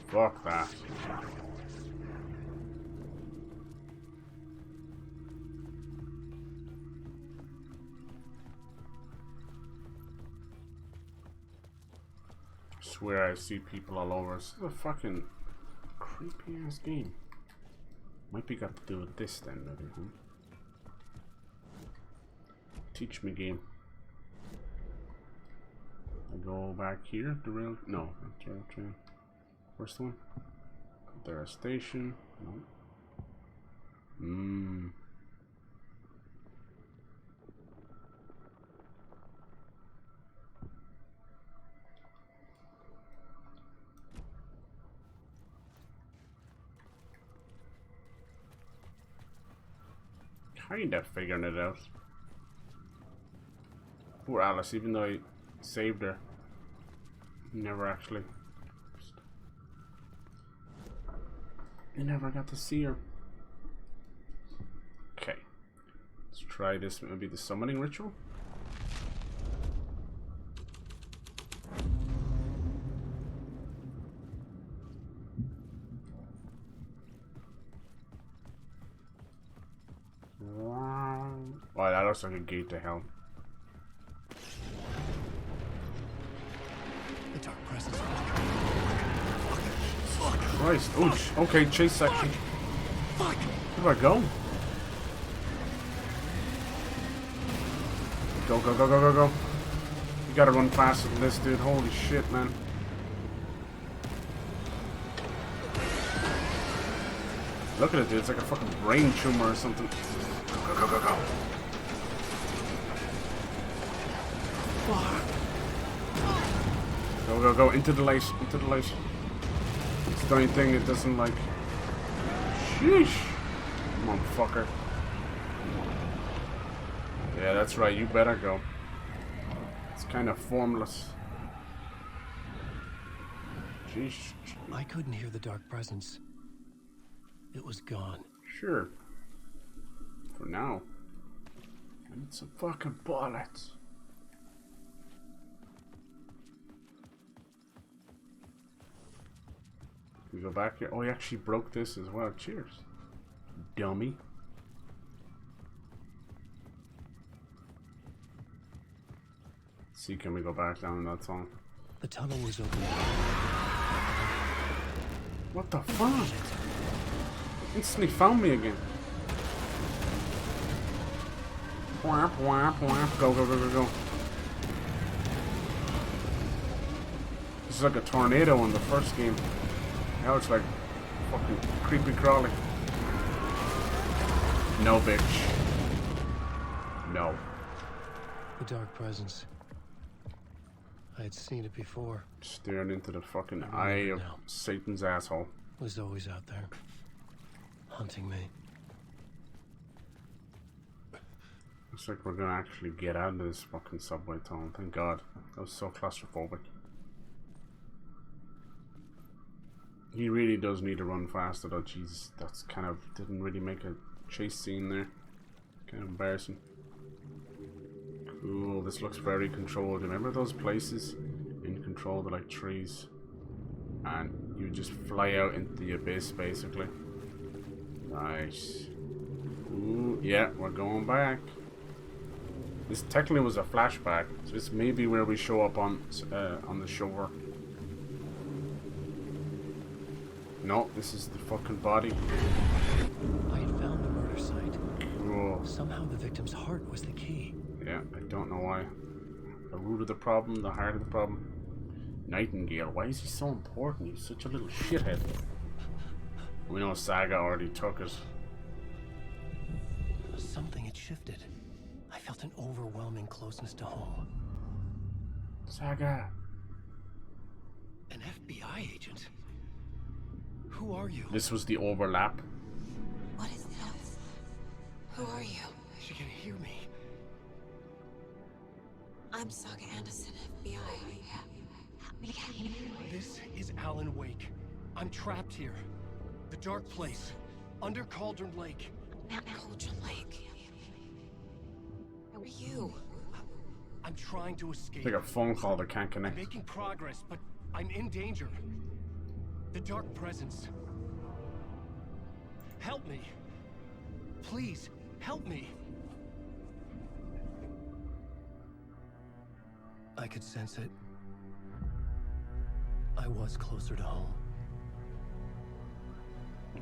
Fuck that. I swear I see people all over. This is a fucking creepy ass game. Might be got to do with this then, maybe. Huh? Teach me game. I go back here. The rail? No, that's the rail train. First one. There a station? No. Kinda figuring it out. Poor Alice, even though I saved her, never actually. I never got to see her. Okay, let's try this. Maybe the summoning ritual. Wow, that looks like a gate to hell. The dark presence. Christ. Oh, okay, chase section. Fuck! Where do I go? Go, go, go, go, go, go. You gotta run faster than this, dude. Holy shit, man. Look at it, dude. It's like a fucking brain tumor or something. Go, go, go, go, go. Fuck. Go, go, go. Into the light. Into the light. It's the only thing it doesn't like. Sheesh. Motherfucker. Yeah, that's right. You better go. It's kind of formless. Jeez. I couldn't hear the dark presence. It was gone. Sure. For now. I need some fucking bullets. We go back here. Oh, he actually broke this as well. Cheers. Dummy. Let's see, can we go back down? That's all. The tunnel was open. What the fuck? Instantly found me again. Whap, whap, whap. Go, go, go, go, go. It's like a tornado in the first game. Now it's like fucking creepy crawly. No, bitch. No. The dark presence. I had seen it before. Staring into the fucking eye of Satan's asshole. It was always out there, hunting me. Looks like we're gonna actually get out of this fucking subway tunnel. Thank God. That was so claustrophobic. He really does need to run faster though. Jesus, that's kind of didn't really make a chase scene there. Kind of embarrassing. Cool, this looks very controlled. Remember those places in control? They're like trees. And you just fly out into the abyss basically. Nice. Ooh, yeah, we're going back. This technically was a flashback, so this may be where we show up on the shore. No, this is the fucking body. I had found the murder site. Cool. Somehow the victim's heart was the key. Yeah, I don't know why. The root of the problem, the heart of the problem. Nightingale, why is he so important? He's such a little shithead. We know Saga already took it. Something had shifted. I felt an overwhelming closeness to home. Saga. An FBI agent? Who are you? This was the overlap. What is this? Who are you? She can hear me. I'm Saga Anderson, FBI. This is Alan Wake. I'm trapped here. The dark place. Under Cauldron Lake. Cauldron Lake. Who are you? I'm trying to escape. Like a phone call that can't I'm connect. making progress, but I'm in danger. The dark presence. Help me. Please, help me. I could sense it. I was closer to home.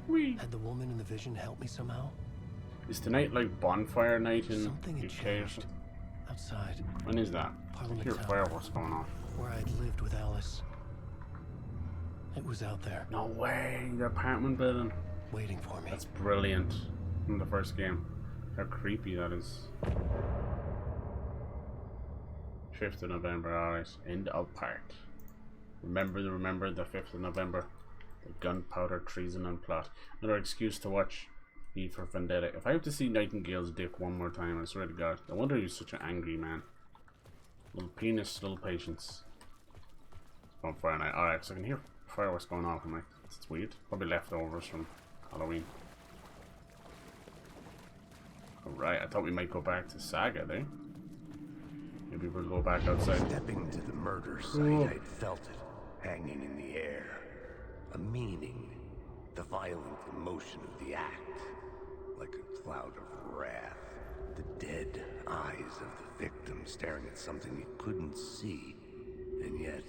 Whee. Had the woman in the vision helped me somehow? Is tonight like bonfire night in Something had UK or changed. something? Outside, When is that? I Parliament hear Tower. fireworks going off. where I'd lived with Alice. It was out there, No way, the apartment building. waiting for me. That's brilliant. From the first game. How creepy that is. 5th of November, alright. End of part. Remember the 5th of November. The gunpowder, treason and plot. Another excuse to watch V for Vendetta. If I have to see Nightingale's dick one more time, I swear to God. No wonder he's such an angry man. Little penis, little patience. Bonfire night. Alright, so I can hear fireworks going off. I'm like, that's weird. Probably leftovers from Halloween. Alright, I thought we might go back to Saga there. Maybe we'll go back outside. Stepping to the murder site, I'd felt it, hanging in the air. A meaning, the violent emotion of the act, like a cloud of wrath. The dead eyes of the victim staring at something you couldn't see, and yet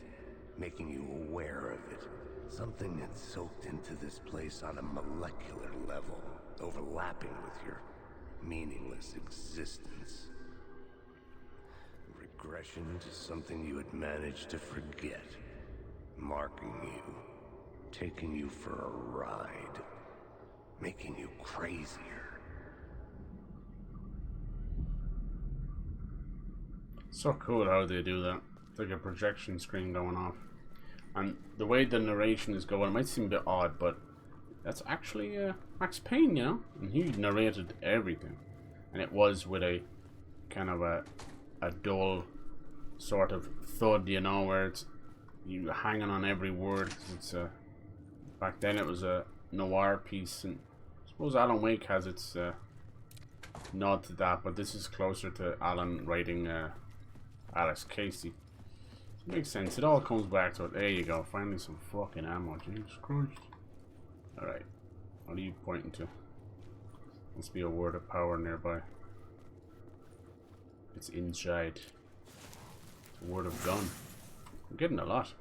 making you aware of it. Something had soaked into this place on a molecular level, overlapping with your meaningless existence. Regression to something you had managed to forget, marking you, taking you for a ride, making you crazier. So cool how they do that. It's like a projection screen going off. And the way the narration is going, it might seem a bit odd, but that's actually Max Payne, you know? And he narrated everything. And it was with a kind of a dull sort of thud, you know, where it's you hanging on every word. It's back then it was a noir piece, and I suppose Alan Wake has its nod to that, but this is closer to Alan writing Alex Casey. It makes sense. It all comes back to it. There you go. Finally some fucking ammo. Jesus Christ. Alright. What are you pointing to? Must be a word of power nearby. It's inside. It's a word of gun. I'm getting a lot.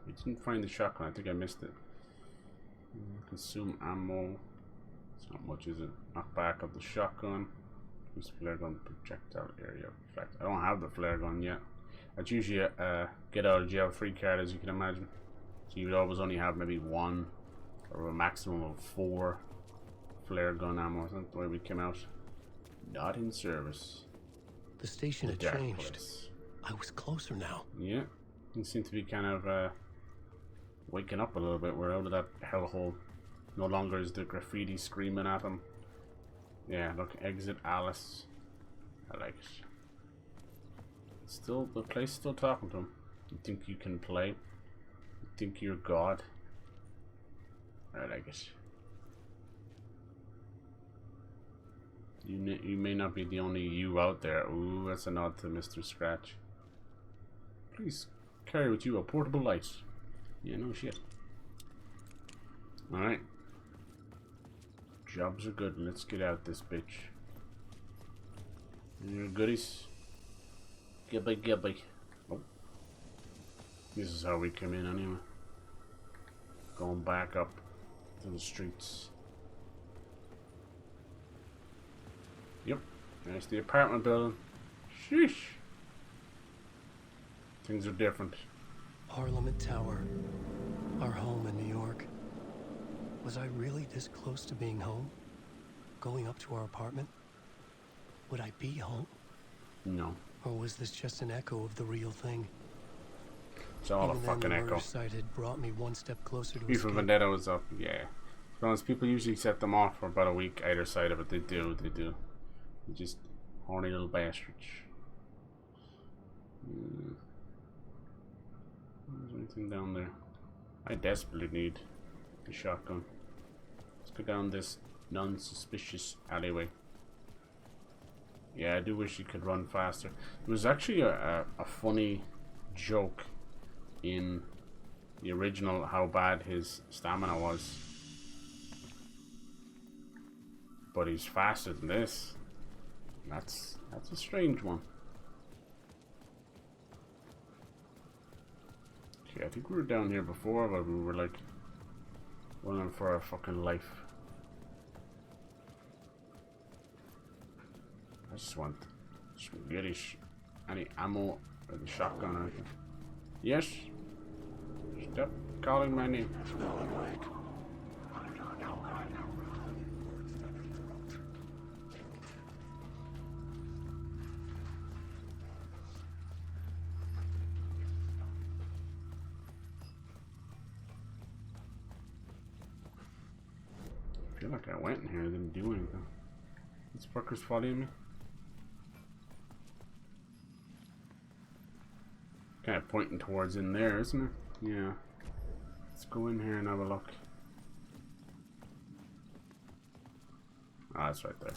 We didn't find the shotgun. I think I missed it. Consume ammo. It's not much, is it? Knock back of the shotgun. Use flare gun projectile area effect. I don't have the flare gun yet. That's usually a get out of jail free card, as you can imagine. So you would always only have maybe 1 or a maximum of 4 flare gun ammo. Isn't that the way we came out? Not in service. The station had Dark changed. place. I was closer now. Yeah, you seem to be kind of waking up a little bit. We're out of that hellhole. No longer is the graffiti screaming at him. Yeah, look, exit Alice. I like it. Still, the place still talking to him. You think you can play? You think you're God? I like it. You may not be the only you out there. Ooh, that's a nod to Mr. Scratch. Please carry with you a portable light. Yeah, no shit. Alright. Jobs are good. Let's get out this bitch. Your goodies. Gibby gibby. Oh. This is how we come in anyway. Going back up to the streets. Yep. There's the apartment building. Sheesh. Things are different. Parliament Tower. Our home in New York. Was I really this close to being home? Going up to our apartment? Would I be home? No. Or was this just an echo of the real thing? It's all Even a then, fucking the echo. murder site had brought me one step closer to V for escape. Vendetta was up, yeah. To be honest, people usually set them off for about a week either side of it. They do. They're just horny little bastards. There's anything down there? I desperately need a shotgun. Let's go down this non-suspicious alleyway. Yeah, I do wish you could run faster. There was actually a funny joke in the original how bad his stamina was. But he's faster than this. That's a strange one. Okay, I think we were down here before, but we were like running for our fucking life. I just want some goodish. Any ammo or the shotgun or anything. Yes? Stop calling my name. I feel like I went in here and didn't do anything. This fucker's following me. Kind of pointing towards in there, isn't it? Yeah. Let's go in here and have a look. Ah, it's right there.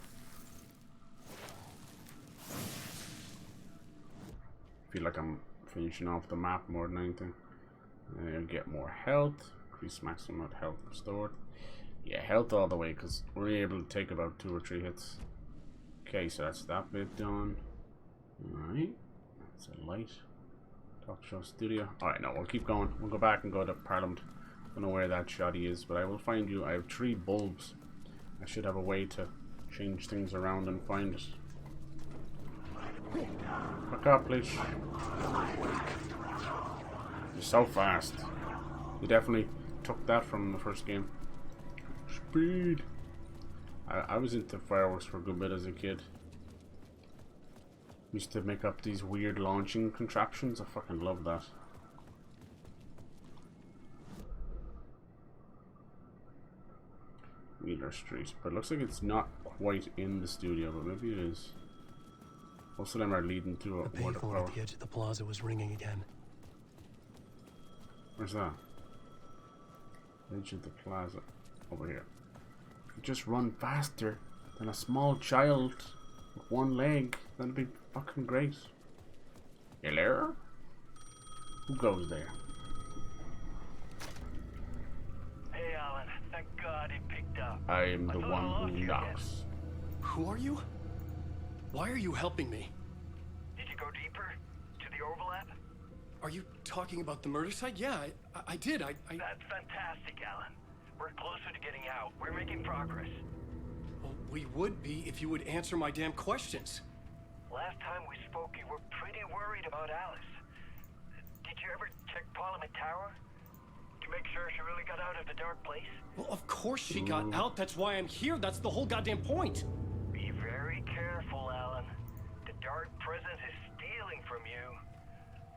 Feel like I'm finishing off the map more than anything. Get more health. Increase maximum health restored. Yeah, health all the way, because we're able to take about 2 or 3 hits. Okay, so that's that bit done. Alright. That's a light. Talk show studio. Alright, no, we'll keep going. We'll go back and go to Parliament. Don't know where that shoddy is, but I will find you. I have 3 bulbs. I should have a way to change things around and find it. Back up, please. You're so fast. You definitely took that from the first game. Speed. I was into fireworks for a good bit as a kid. Used to make up these weird launching contraptions. I fucking love that. Wheeler Street. But it looks like it's not quite in the studio, but maybe it is. Most of them are leading to a The payphone at the edge of the plaza was ringing again. Where's that? Edge of the plaza. Over here. Just run faster than a small child with 1 leg. That'd be fucking great. Hello? Who goes there? Hey, Alan. Thank God it picked up. I am the I thought I one lost who you knocks. Who are you? Why are you helping me? Did you go deeper? To the overlap? Are you talking about the murder site? Yeah, I did. That's fantastic, Alan. We're closer to getting out. We're making progress. Well, we would be if you would answer my damn questions. Last time we spoke, you were pretty worried about Alice. you ever check Parliament Tower? To make sure she really got out of the dark place? Well, of course she got out. That's why I'm here. That's the whole goddamn point. Be very careful, Alan. The dark presence is stealing from you.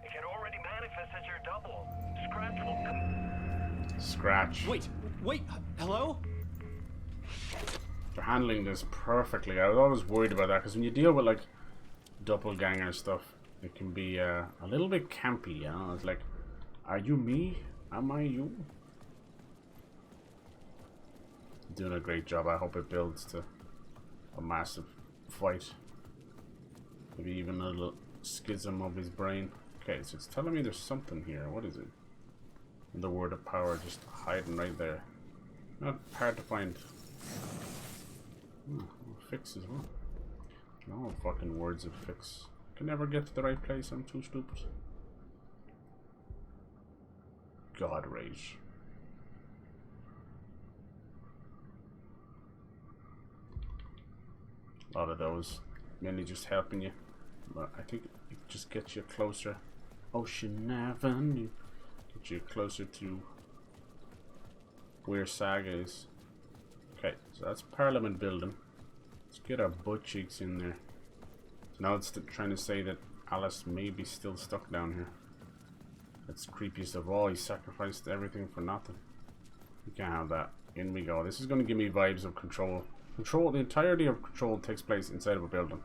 It can already manifest as your double. Scratch will come. Scratch. Wait, hello? They're handling this perfectly. I was always worried about that because when you deal with like doppelganger stuff, it can be a little bit campy, you know? It's like, are you me? Am I you? Doing a great job. I hope it builds to a massive fight. Maybe even a little schism of his brain. Okay, so it's telling me there's something here. What is it? The word of power just hiding right there. Not hard to find. Fix as well. No fucking words of fix. Can never get to the right place. I'm too stupid. God rage. A lot of those. Mainly just helping you. But I think it just gets you closer. Ocean Avenue. Get you closer to where Saga is. Okay, so that's Parliament building. Let's get our butt cheeks in there. So now it's trying to say that Alice may be still stuck down here. That's creepiest of all. He sacrificed everything for nothing. We can't have that. In we go. This is going to give me vibes of Control. Control, the entirety of Control takes place inside of a building.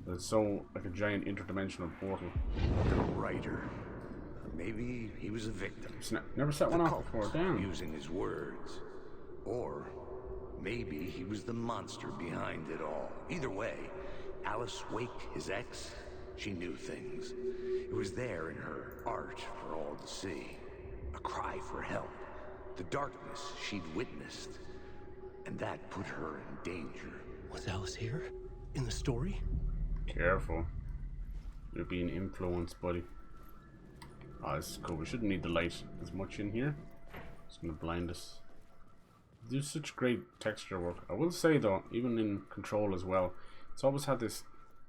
It's so like a giant interdimensional portal. The writer. Maybe he was a victim. Never set one off before. Damn. Using his words. Or maybe he was the monster behind it all. Either way, Alice Wake, his ex, she knew things. It was there in her art for all to see. A cry for help. The darkness she'd witnessed. And that put her in danger. Was Alice here? In the story? Careful. You're being influenced, buddy. Oh, this is cool. We shouldn't need the light as much in here. It's gonna blind us. Do such great texture work. I will say though, even in Control as well, it's always had this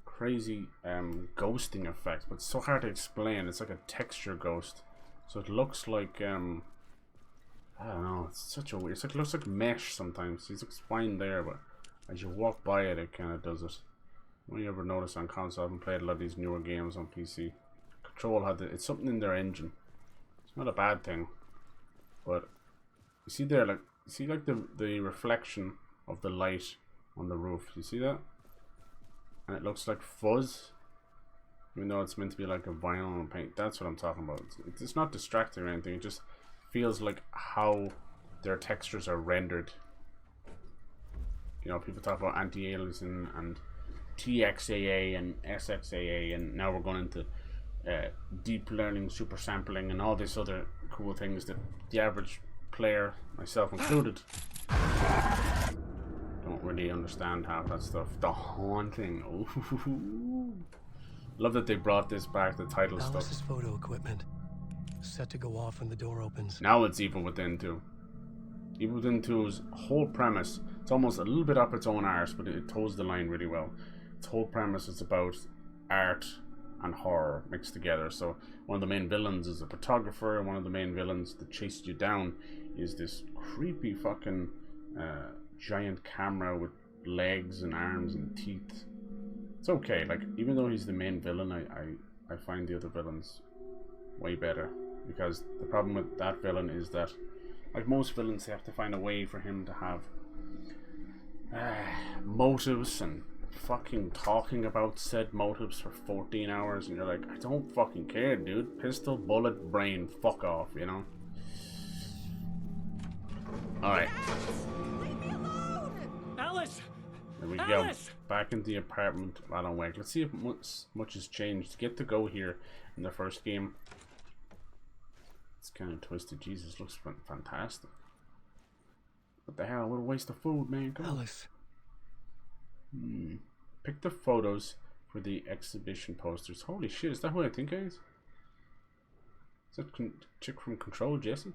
crazy ghosting effect, but it's so hard to explain. It's like a texture ghost, so it looks like I don't know. It's such a weird. It's like, it looks like mesh sometimes. It looks fine there, but as you walk by it, it kind of does it. When you ever notice on console, I haven't played a lot of these newer games on PC. Control had it's something in their engine. It's not a bad thing, but you see there, like the reflection of the light on the roof. You see that? And it looks like fuzz, even though it's meant to be like a vinyl and paint. That's what I'm talking about. It's not distracting or anything. It just feels like how their textures are rendered. You know, people talk about anti-aliasing and TXAA and SXAA, and now we're going into deep learning, super sampling, and all these other cool things that the average player, myself included, don't really understand half that stuff. The haunting. Ooh. Love that they brought this back, the title Alice's stuff. photo equipment set to go off when the door opens. Now it's Evil Within 2. Evil Within 2's whole premise, it's almost a little bit up its own arse, but it toes the line really well. Its whole premise is about art and horror mixed together. So one of the main villains is a photographer, and one of the main villains that chased you down is this creepy fucking giant camera with legs and arms and teeth. It's okay, like, even though he's the main villain, I find the other villains way better, because the problem with that villain is that, like most villains, they have to find a way for him to have motives, and fucking talking about said motives for 14 hours, and you're like, I don't fucking care, dude. Pistol, bullet, brain, fuck off, you know? Alright. Leave me alone! Alice! There we Alice! go. Back in the apartment of Alan Wake. Let's see if much has changed. To get to go here in the first game. It's kind of twisted. Jesus, looks fantastic. What the hell? What a waste of food, man. Come on. Alice. Pick the photos for the exhibition posters. Holy shit, is that who I think it is? Is that chick from Control, Jesse?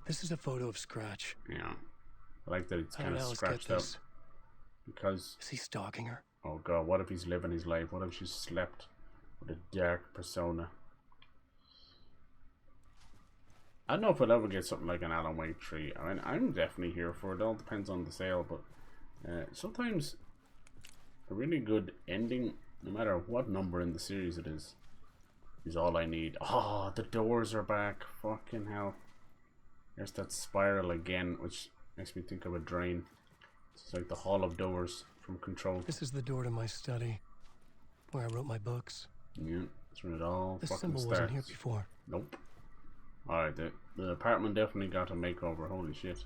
This is a photo of Scratch. Yeah. I like that it's How kind did of Alice scratched get out. this? Because, Is he stalking her? oh god, what if he's living his life? What if she's slept with a dark persona? I don't know if I'll ever get something like an Alan Wake 3. I mean, I'm definitely here for it. It all depends on the sale, but sometimes a really good ending, no matter what number in the series it is all I need. Oh, the doors are back. Fucking hell. There's that spiral again, which makes me think of a drain. It's like the Hall of Doors from Control. This is the door to my study, where I wrote my books. Yeah, that's when it all This fucking symbol starts. wasn't here before. Nope. Alright, the apartment definitely got a makeover. Holy shit.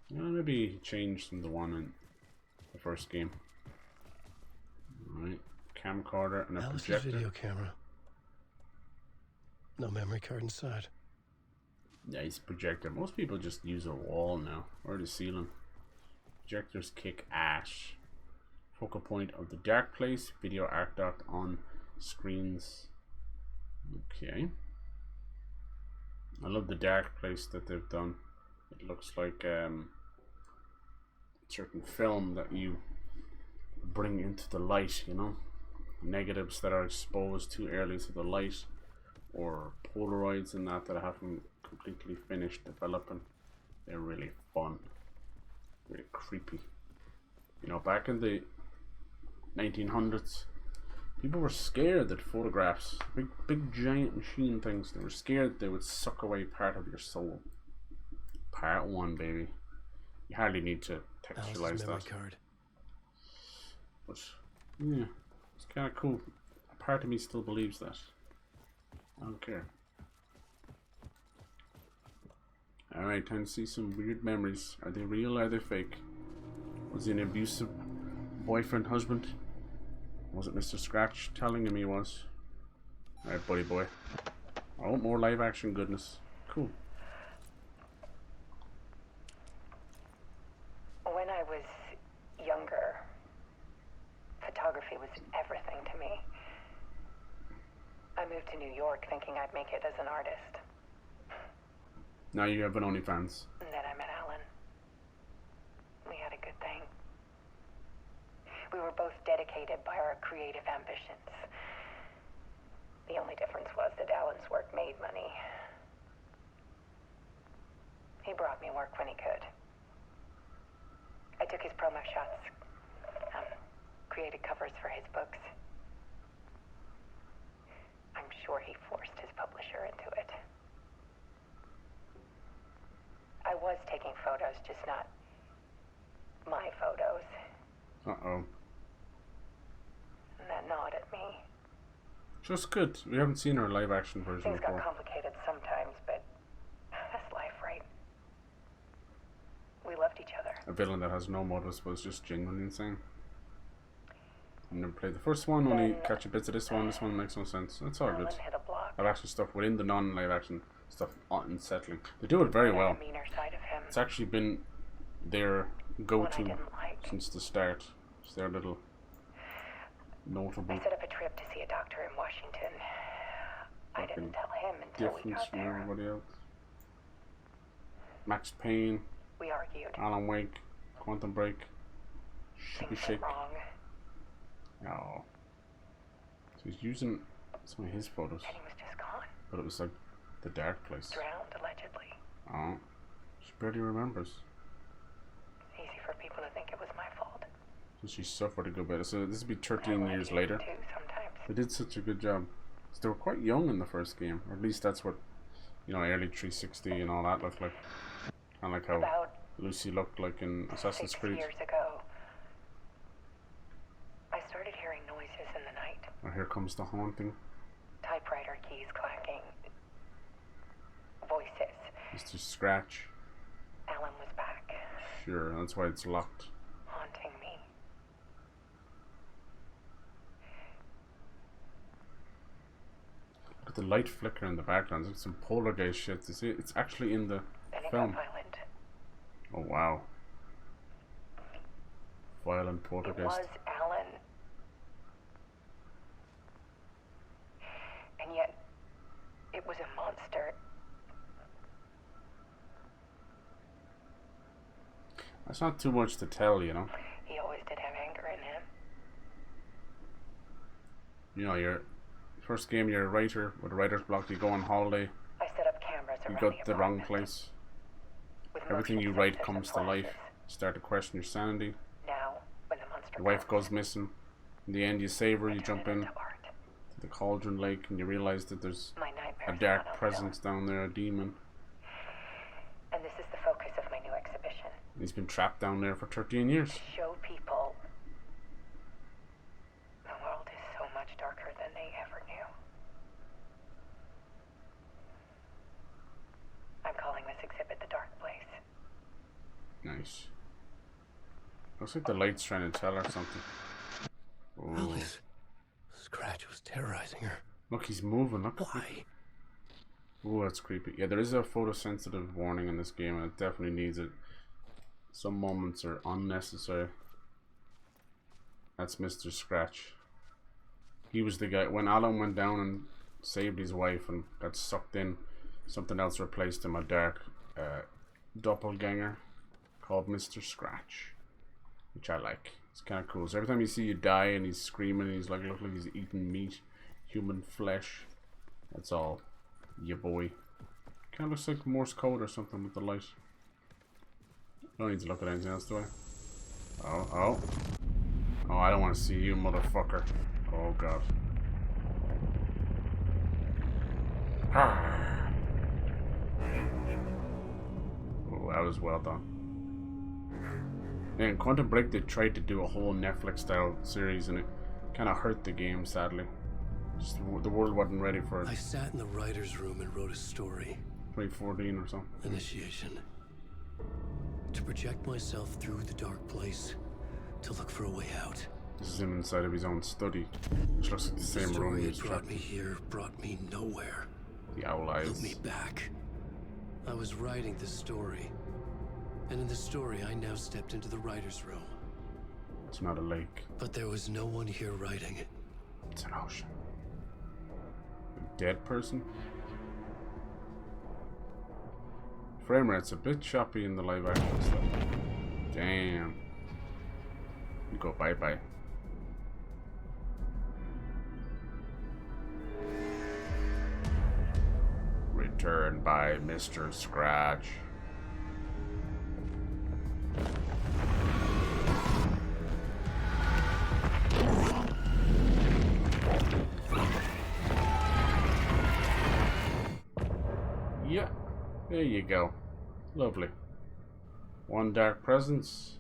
Yeah, maybe change from the one in the first game. Alright. Camcorder and a Alice's projector. video camera. No memory card inside. Nice projector. Most people just use a wall now, or the ceiling. Projectors kick ass. Focal point of the dark place. Video arc docked on screens. Okay. I love the dark place that they've done. It looks like certain film that you bring into the light, you know? Negatives that are exposed too early to the light, or Polaroids and that I haven't completely finished developing. They're really fun. Really creepy. You know, back in the 1900s, people were scared that photographs, big giant machine things, they were scared they would suck away part of your soul. Part 1, baby. You hardly need to textualize Alice's memory that. card. But yeah, it's kind of cool. A part of me still believes that. I don't care. Alright, time to see some weird memories. Are they real or are they fake? Was he an abusive boyfriend, husband? Was it Mr. Scratch telling him he was? Alright, buddy boy. I want more live action goodness. Cool. When I was younger, photography was everything to me. I moved to New York thinking I'd make it as an artist. Now you have an OnlyFans. And then I met Alan. We had a good thing. We were both dedicated by our creative ambitions. The only difference was that Alan's work made money. He brought me work when he could. I took his promo shots, created covers for his books. I'm sure he forced his publisher into it. I was taking photos, just not my photos. Uh-oh. And that gnawed at me. Just good. We haven't seen our live action version Things got before. complicated sometimes, but that's life, right? We loved each other. A villain that has no motives but is just genuinely insane. I never played the first one, only catching bits of this one. This one makes no sense. That's all good. Alan hit a block. Live action stuff within the non-live action stuff unsettling. They do it very well. The meaner side of him. It's actually been their One I go-to didn't like. since the start. It's their little notable I set up a trip to see a doctor in Washington. I didn't tell him until we difference got from there. everybody else. Max Payne, We argued. Alan Wake, Quantum Break, Shake Things Shake. went wrong, Oh. So he's using some of his photos, and he was just gone. but it was like the dark place. Drowned, allegedly. Oh. She barely remembers. Easy for people to think it was my fault. So she suffered a good bit. So this would be I 13 lied years to you later. too, sometimes. They did such a good job. So they were quite young in the first game, or at least that's what, you know, early 360 and all that looked like. Kind of like how About Lucy looked like in Assassin's 6 Creed. years ago, I started hearing noises in the night. Oh, here comes the haunting. Typewriter keys clacking. Voices. Mr. Scratch. Alan was back, Sure, that's why it's locked. haunting me. Look at the light flicker in the background. It's some poltergeist shit. You see, it's actually in the Then it film. got violent. Oh wow. Violent It poltergeist. was Alan. And yet, it was a monster. That's not too much to tell, you know. He always did have anger in him. You know, you're First game, you're a writer with a writer's block. You go on holiday. I set up cameras You around go the to the wrong apartment place. with Everything motion you write sensors comes and to life. flashes. You start to question your sanity. Now, when the monster Your wife comes, goes missing. In the end, you save her. I You turn jump it in into art. to the Cauldron Lake, and you realize that there's My a nightmares are dark not on presence down there, a demon. film. And this is the focus of my new exhibition. He's been trapped down there for 13 years. To show people the world is so much darker than they ever knew. I'm calling this exhibit The Dark Place. Nice. Looks like the light's trying to tell her something. Ooh. Alice. Scratch was terrorizing her. Look, he's moving. Look. Why? Ooh, that's creepy. Yeah, there is a photosensitive warning in this game, and it definitely needs it. Some moments are unnecessary. That's Mr. Scratch. He was the guy when Alan went down and saved his wife and got sucked in. Something else replaced him, a dark doppelganger called Mr. Scratch, which I like. It's kind of cool. So every time you see you die and he's screaming, he's like, look like he's eating meat, human flesh. That's all. Yeah, boy. Kind of looks like Morse code or something with the light. I don't need to look at anything else, do I? Oh, I don't want to see you, motherfucker. Oh, God. Oh, that was well done. In Quantum Break, they tried to do a whole Netflix-style series, and it kind of hurt the game, sadly. Just the world wasn't ready for it. I sat in the writer's room and wrote a story. 2014 or something. Initiation. To project myself through the dark place. To look for a way out. This is him inside of his own study. Which looks like the same room story he had was brought trapped me here, brought me nowhere. in. The owl Put eyes. me back. I was writing the story. And in the story, I now stepped into the writer's room. It's not a lake. But there was no one here writing it. It's an ocean. A dead person? Frame rate's a bit choppy in the live action stuff. Damn. You go bye-bye. Return by Mr. Scratch. Yeah, there you go. Lovely. One dark presence,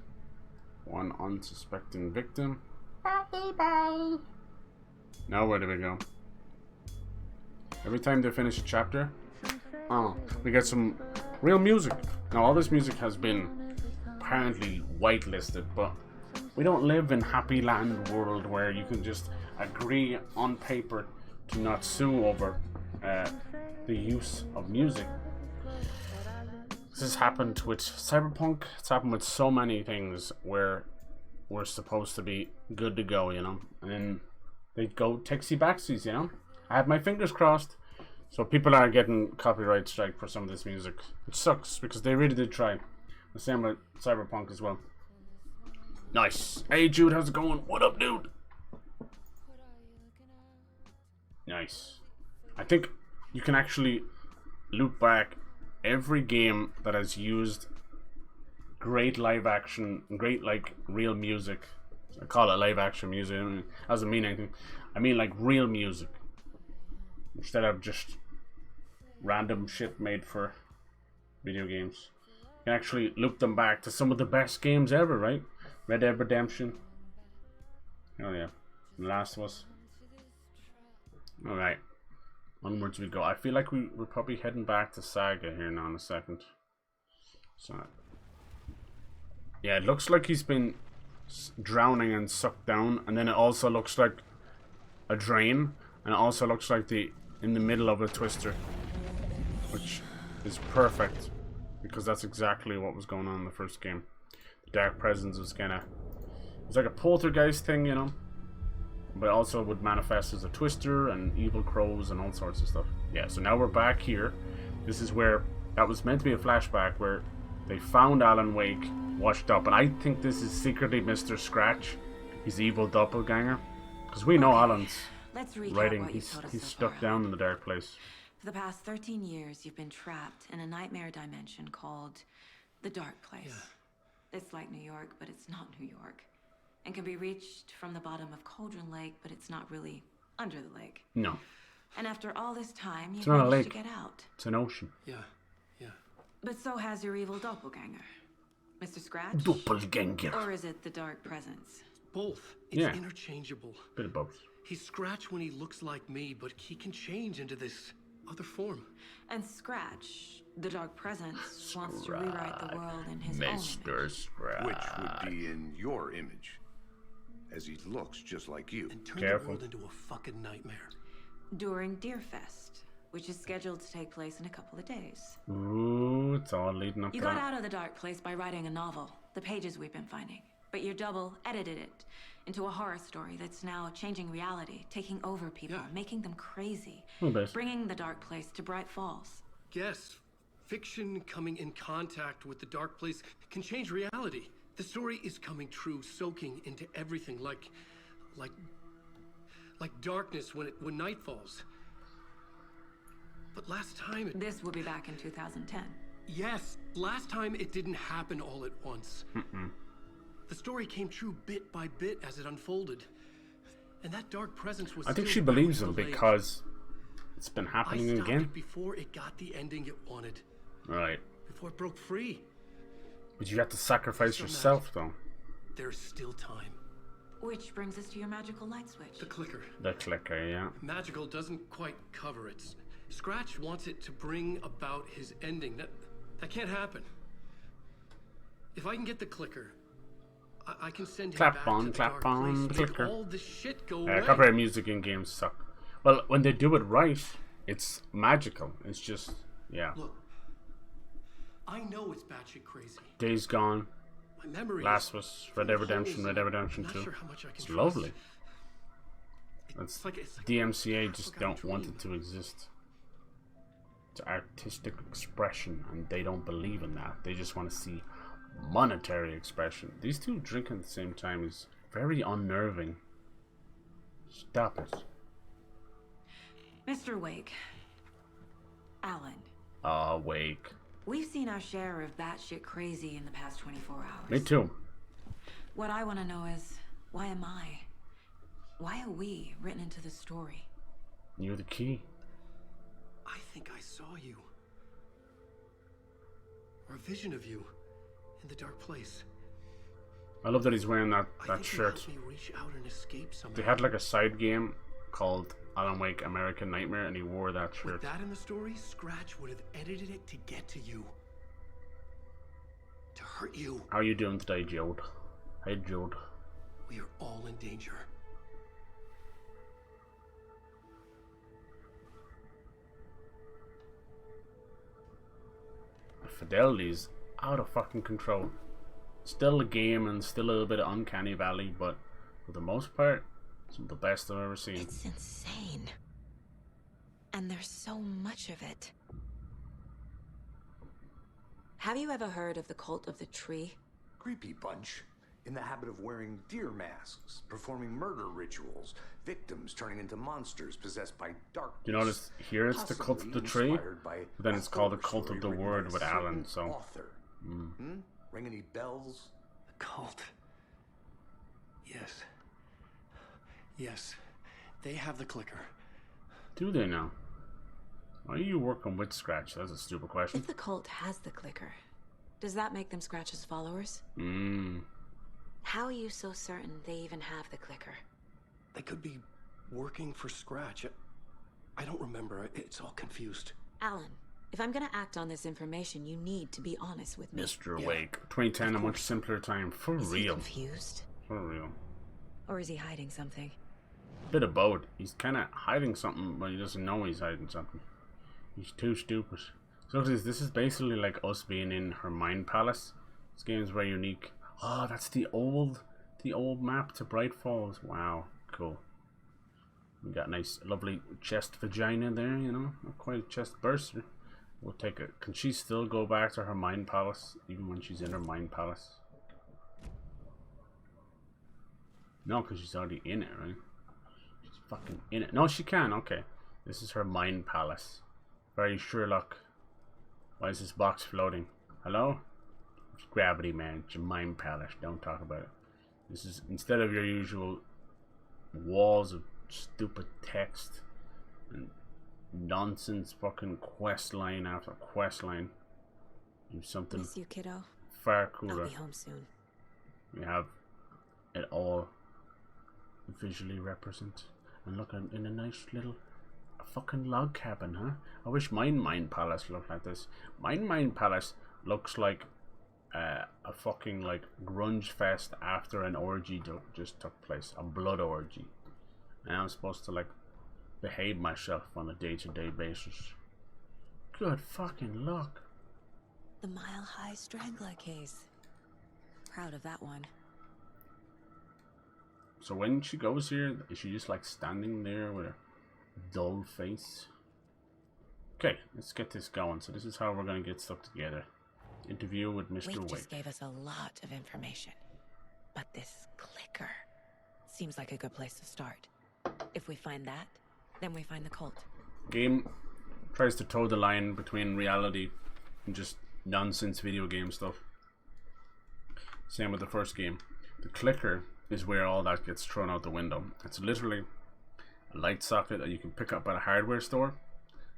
one unsuspecting victim. Bye bye. Now where do we go? Every time they finish a chapter, we get some real music. Now all this music has been apparently whitelisted, but we don't live in Happy Land world where you can just agree on paper to not sue over the use of music. This has happened with Cyberpunk. It's happened with so many things where we're supposed to be good to go, you know, and then they go takesy backsies, you know. I have my fingers crossed. So people are getting copyright strike for some of this music, which sucks because they really did try. The same with Cyberpunk as well. Nice. Hey Jude, how's it going? What up, dude? Nice. I think you can actually loop back every game that has used great live action, great like real music. I call it live action music. It doesn't mean anything. I mean like real music instead of just random shit made for video games. You can actually loop them back to some of the best games ever, right? Red Dead Redemption. Oh yeah, The Last of Us. All right. Onwards we go. I feel like we're probably heading back to Saga here now in a second. So, yeah, it looks like he's been drowning and sucked down, and then it also looks like a drain, and it also looks like in the middle of a twister, which is perfect because that's exactly what was going on in the first game. The dark presence was it's like a poltergeist thing, you know. But also would manifest as a twister and evil crows and all sorts of stuff. Yeah, so now we're back here. This is where that was meant to be a flashback where they found Alan Wake washed up. And I think this is secretly Mr. Scratch, his evil doppelganger. Because we know Alan's Let's recap writing. what you've told us He's so stuck far, down Alan. in the dark place. For the past 13 years, you've been trapped in a nightmare dimension called the Dark Place. Yeah. It's like New York, but it's not New York. And can be reached from the bottom of Cauldron Lake, but it's not really under the lake. No. And after all this time, you've not a managed lake. to get out. It's an ocean. Yeah. But so has your evil doppelganger. Mr. Scratch? Doppelganger. Or is it the Dark Presence? Both. It's Yeah. interchangeable. Bit of both. He's Scratch when he looks like me, but he can change into this other form. And Scratch, the Dark Presence, wants to rewrite the world in his own Mr. image. Scratch. Which would be in your image, as he looks just like you. And turn Careful. the world into a fucking nightmare. During Deerfest, which is scheduled to take place in a couple of days. Ooh, it's all leading up You to got that. out of the Dark Place by writing a novel, the pages we've been finding. But your double edited it into a horror story that's now changing reality, taking over people, Yeah. making them crazy, A bit. bringing the Dark Place to Bright Falls. Yes, fiction coming in contact with the dark place can change reality. The story is coming true, soaking into everything like darkness when night falls. But last time This will be back in 2010. yes, last time it didn't happen all at once. The story came true bit by bit as it unfolded. And that dark presence was I think still she believes him delayed. because it's been I happening stopped again. it before it got the ending it wanted. Right. Before it broke free. But you have to sacrifice Still not. yourself, though. There's still time. Which brings us to your magical light switch. The clicker. The clicker, yeah. Magical doesn't quite cover it. Scratch wants it to bring about his ending. That can't happen. If I can get the clicker, I can send him Clap back on, to the clap dark on, place, make clicker. all this shit go away. Copyright music in games suck. Well, when they do it right, it's magical. It's just, yeah. Look, I know it's batshit crazy. Days Gone, My memory Last is was full Red Dead of Redemption, holes. Red Dead Redemption I'm 2. not sure how much I can It's trust. lovely. That's It's like DMCA just forgotten don't want dream. it to exist. It's artistic expression, and they don't believe in that. They just want to see monetary expression. These two drinking at the same time is very unnerving. Stop it. Mr. Wake. Alan. Wake. We've seen our share of batshit crazy in the past 24 hours. Me too. What I want to know is, why am I? Why are we written into the story? You're the key. I think I saw you. Or a vision of you in the dark place. I love that he's wearing that I think you shirt. helped me reach out and escape somehow. They had like a side game called Alan Wake American Nightmare, and he wore that shirt. With that in the story, Scratch would have edited it to get to you. To hurt you. How you doing today, Jode? Hey, Jode. We are all in danger. The fidelity's out of fucking control. Still a game and still a little bit of Uncanny Valley, but for the most part, some of the best I've ever seen. It's insane. And there's so much of it. Have you ever heard of the cult of the tree? Creepy bunch. In the habit of wearing deer masks, performing murder rituals, victims turning into monsters possessed by darkness. You notice here it's the cult of the possibly tree, inspired by but then a it's called the horror cult of story the written word by a with Alan, certain so. author. Ring any bells? The cult. Yes. Yes. They have the clicker. Do they now? Why are you working with Scratch? That's a stupid question. If the cult has the clicker, does that make them Scratch's followers? How are you so certain they even have the clicker? They could be working for Scratch. I don't remember. It's all confused. Alan, if I'm gonna act on this information, you need to be honest with me. Mr. Yeah. Wake. 2010, a much simpler time. For Is he real. confused? For real. Or is he hiding something? Bit of both. He's kind of hiding something, but he doesn't know he's hiding something. He's too stupid. So this is basically like us being in her mind palace. This game is very unique. Oh, that's the old map to Bright Falls. Wow, cool. We got a nice, lovely chest vagina there. You know, not quite a chest burster. We'll take it. Can she still go back to her mind palace even when she's in her mind palace? No, because she's already in it, right? She's fucking in it. No, she can. Okay. This is her mind palace. Very Sherlock. Why is this box floating? Hello? It's gravity, man. It's your mind palace. Don't talk about it. This is, instead of your usual walls of stupid text and nonsense fucking quest line after quest line, do something Miss you, kiddo. far cooler. I'll be home soon. We have it all visually represent. And look, I'm in a nice little fucking log cabin, huh? I wish my mind palace looked like this. My mind palace looks like a fucking like grunge fest after an orgy just took place, a blood orgy, and I'm supposed to like behave myself on a day-to-day basis. Good fucking luck. The Mile High Strangler case. Proud of that one. So when she goes here, is she just like standing there with a dull face? Okay, let's get this going. So this is how we're gonna get stuff together. Interview with Mr. Wake Wake. just gave us a lot of information, but this clicker seems like a good place to start. If we find that, then we find the cult. Game tries to toe the line between reality and just nonsense video game stuff. Same with the first game. The clicker is where all that gets thrown out the window. It's literally a light socket that you can pick up at a hardware store,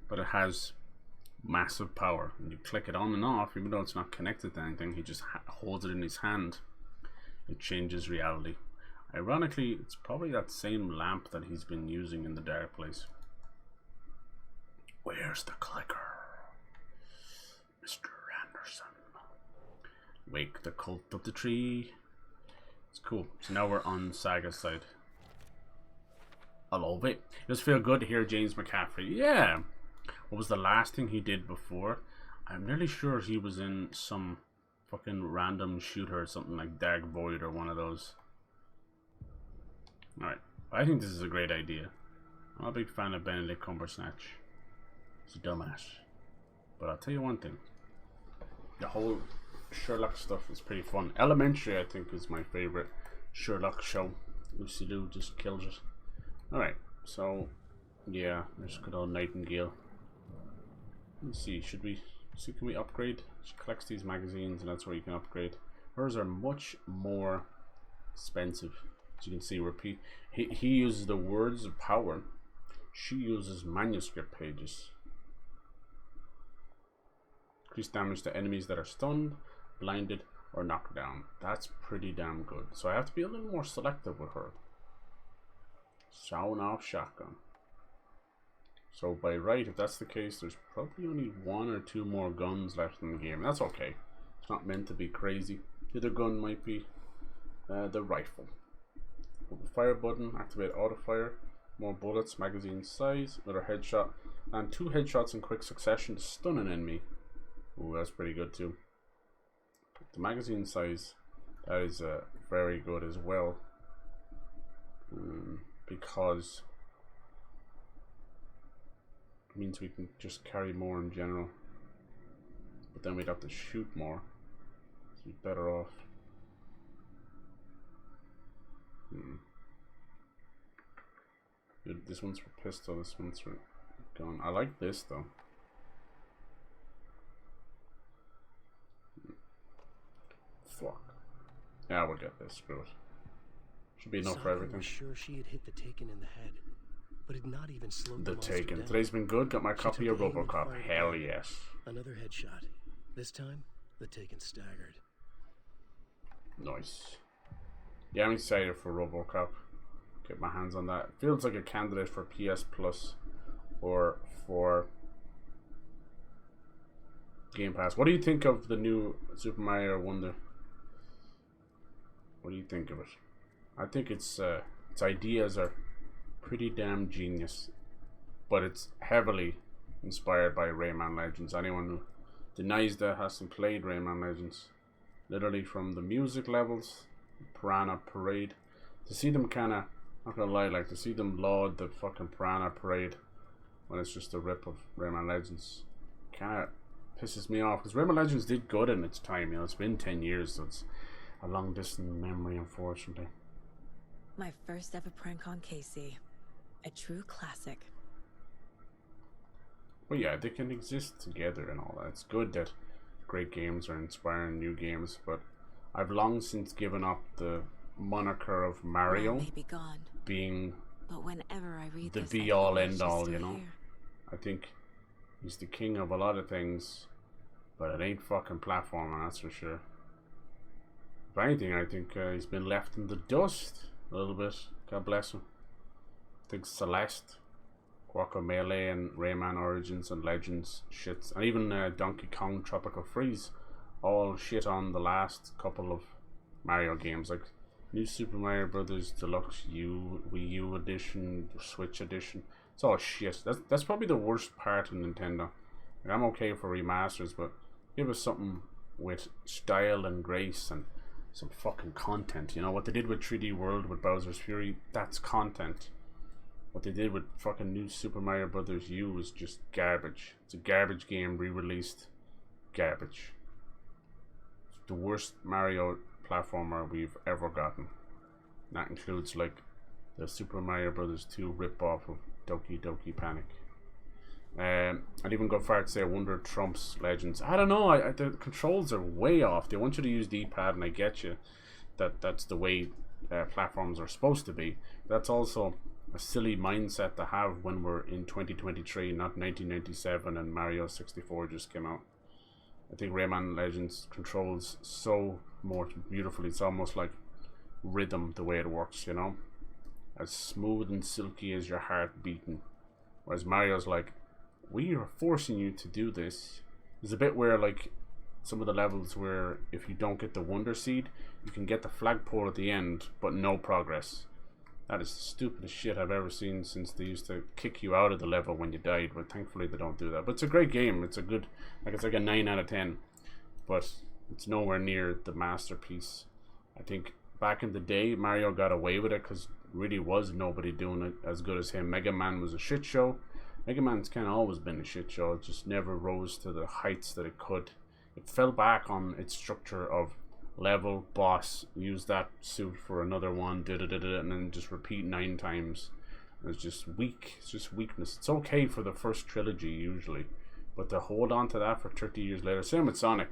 but it has massive power. And you click it on and off, even though it's not connected to anything, he just holds it in his hand. It changes reality. Ironically, it's probably that same lamp that he's been using in the dark place. Where's the clicker? Mr. Anderson. Wake the cult up the tree. It's cool. So now we're on Saga's side. I love it. It does feel good to hear James McCaffrey. Yeah. What was the last thing he did before? I'm nearly sure he was in some fucking random shooter or something like Dark Void or one of those. Alright. I think this is a great idea. I'm a big fan of Benedict Cumberbatch. He's a dumbass. But I'll tell you one thing. The whole Sherlock stuff is pretty fun. Elementary, I think, is my favorite Sherlock show. Lucy Liu just kills it. Alright, so yeah, there's good old Nightingale. Let's see, can we upgrade? She collects these magazines and that's where you can upgrade. Hers are much more expensive. As you can see, repeat. He uses the words of power. She uses manuscript pages. Increase damage to enemies that are stunned, blinded, or knocked down. That's pretty damn good. So I have to be a little more selective with her. Sound off shotgun. So by right, if that's the case, there's probably only one or two more guns left in the game. That's okay. It's not meant to be crazy. The other gun might be the rifle. Hold the fire button, activate auto fire, more bullets, magazine size, another headshot, and 2 headshots in quick succession to stun an enemy. Ooh, that's pretty good too. The magazine size, that is very good as well. Because it means we can just carry more in general. But then we'd have to shoot more. So we're better off. This one's for pistol, this one's for gun. I like this though. Fuck. Yeah, we'll get this. Screw it. Should be enough for everything. Was sure she had hit the Taken in the head, but had not even slowed the monster Taken. down. Today's been good. Got my copy of took aim and RoboCop. fired Hell back. yes. Another headshot. This time, the Taken staggered. Nice. Yeah, I'm excited for RoboCop. Get my hands on that. Feels like a candidate for PS Plus or for Game Pass. What do you think of the new Super Mario Wonder? What do you think of it? I think its ideas are pretty damn genius, but it's heavily inspired by Rayman Legends. Anyone who denies that hasn't played Rayman Legends. Literally from the music levels, Piranha Parade, to see them kinda, not gonna lie, like to see them laud the fucking Piranha Parade when it's just a rip of Rayman Legends kinda pisses me off, because Rayman Legends did good in its time. You know, it's been 10 years, so it's a long distant memory, unfortunately. My first ever prank on Casey. A true classic. But yeah, they can exist together and all that. It's good that great games are inspiring new games, but I've long since given up the moniker of Mario May be gone, being but whenever I read the this, be I all feel like end she's all, still you know. here. I think he's the king of a lot of things, but it ain't fucking platforming, that's for sure. If anything, I think he's been left in the dust a little bit. God bless him. I think Celeste, Guacamelee, and Rayman Origins and Legends shits, and even Donkey Kong Tropical Freeze, all shit on the last couple of Mario games, like New Super Mario Brothers Deluxe Wii U edition, Switch edition. It's all shit. That's probably the worst part of Nintendo. Like, I'm okay for remasters, but give us something with style and grace and some fucking content. You know what they did with 3D World with Bowser's Fury? That's content. What they did with fucking New Super Mario Brothers U was just garbage. It's a garbage game re-released. Garbage. It's the worst Mario platformer we've ever gotten. That includes like the Super Mario Brothers 2 rip-off of Doki Doki Panic. I'd even go far to say I wonder trumps Legends. I don't know, the controls are way off. They want you to use the D-pad, and I get you that that's the way platforms are supposed to be. That's also a silly mindset to have when we're in 2023, not 1997, and Mario 64 just came out. I think Rayman Legends controls so more beautifully. It's almost like rhythm the way it works, you know, as smooth and silky as your heart beating. Whereas Mario's like, we are forcing you to do this. There's a bit where like some of the levels where if you don't get the Wonder Seed, you can get the flagpole at the end, but no progress. That is the stupidest shit I've ever seen since they used to kick you out of the level when you died, but thankfully they don't do that. But it's a great game. It's a good, like, it's like a 9 out of 10, but it's nowhere near the masterpiece. I think back in the day, Mario got away with it because really was nobody doing it as good as him. Mega Man was a shit show. Mega Man's kind of always been a shit show. It just never rose to the heights that it could. It fell back on its structure of level, boss, use that suit for another one, and then just repeat 9 times. It's just weak. It's just weakness. It's okay for the first trilogy usually, but to hold on to that for 30 years later. Same with Sonic.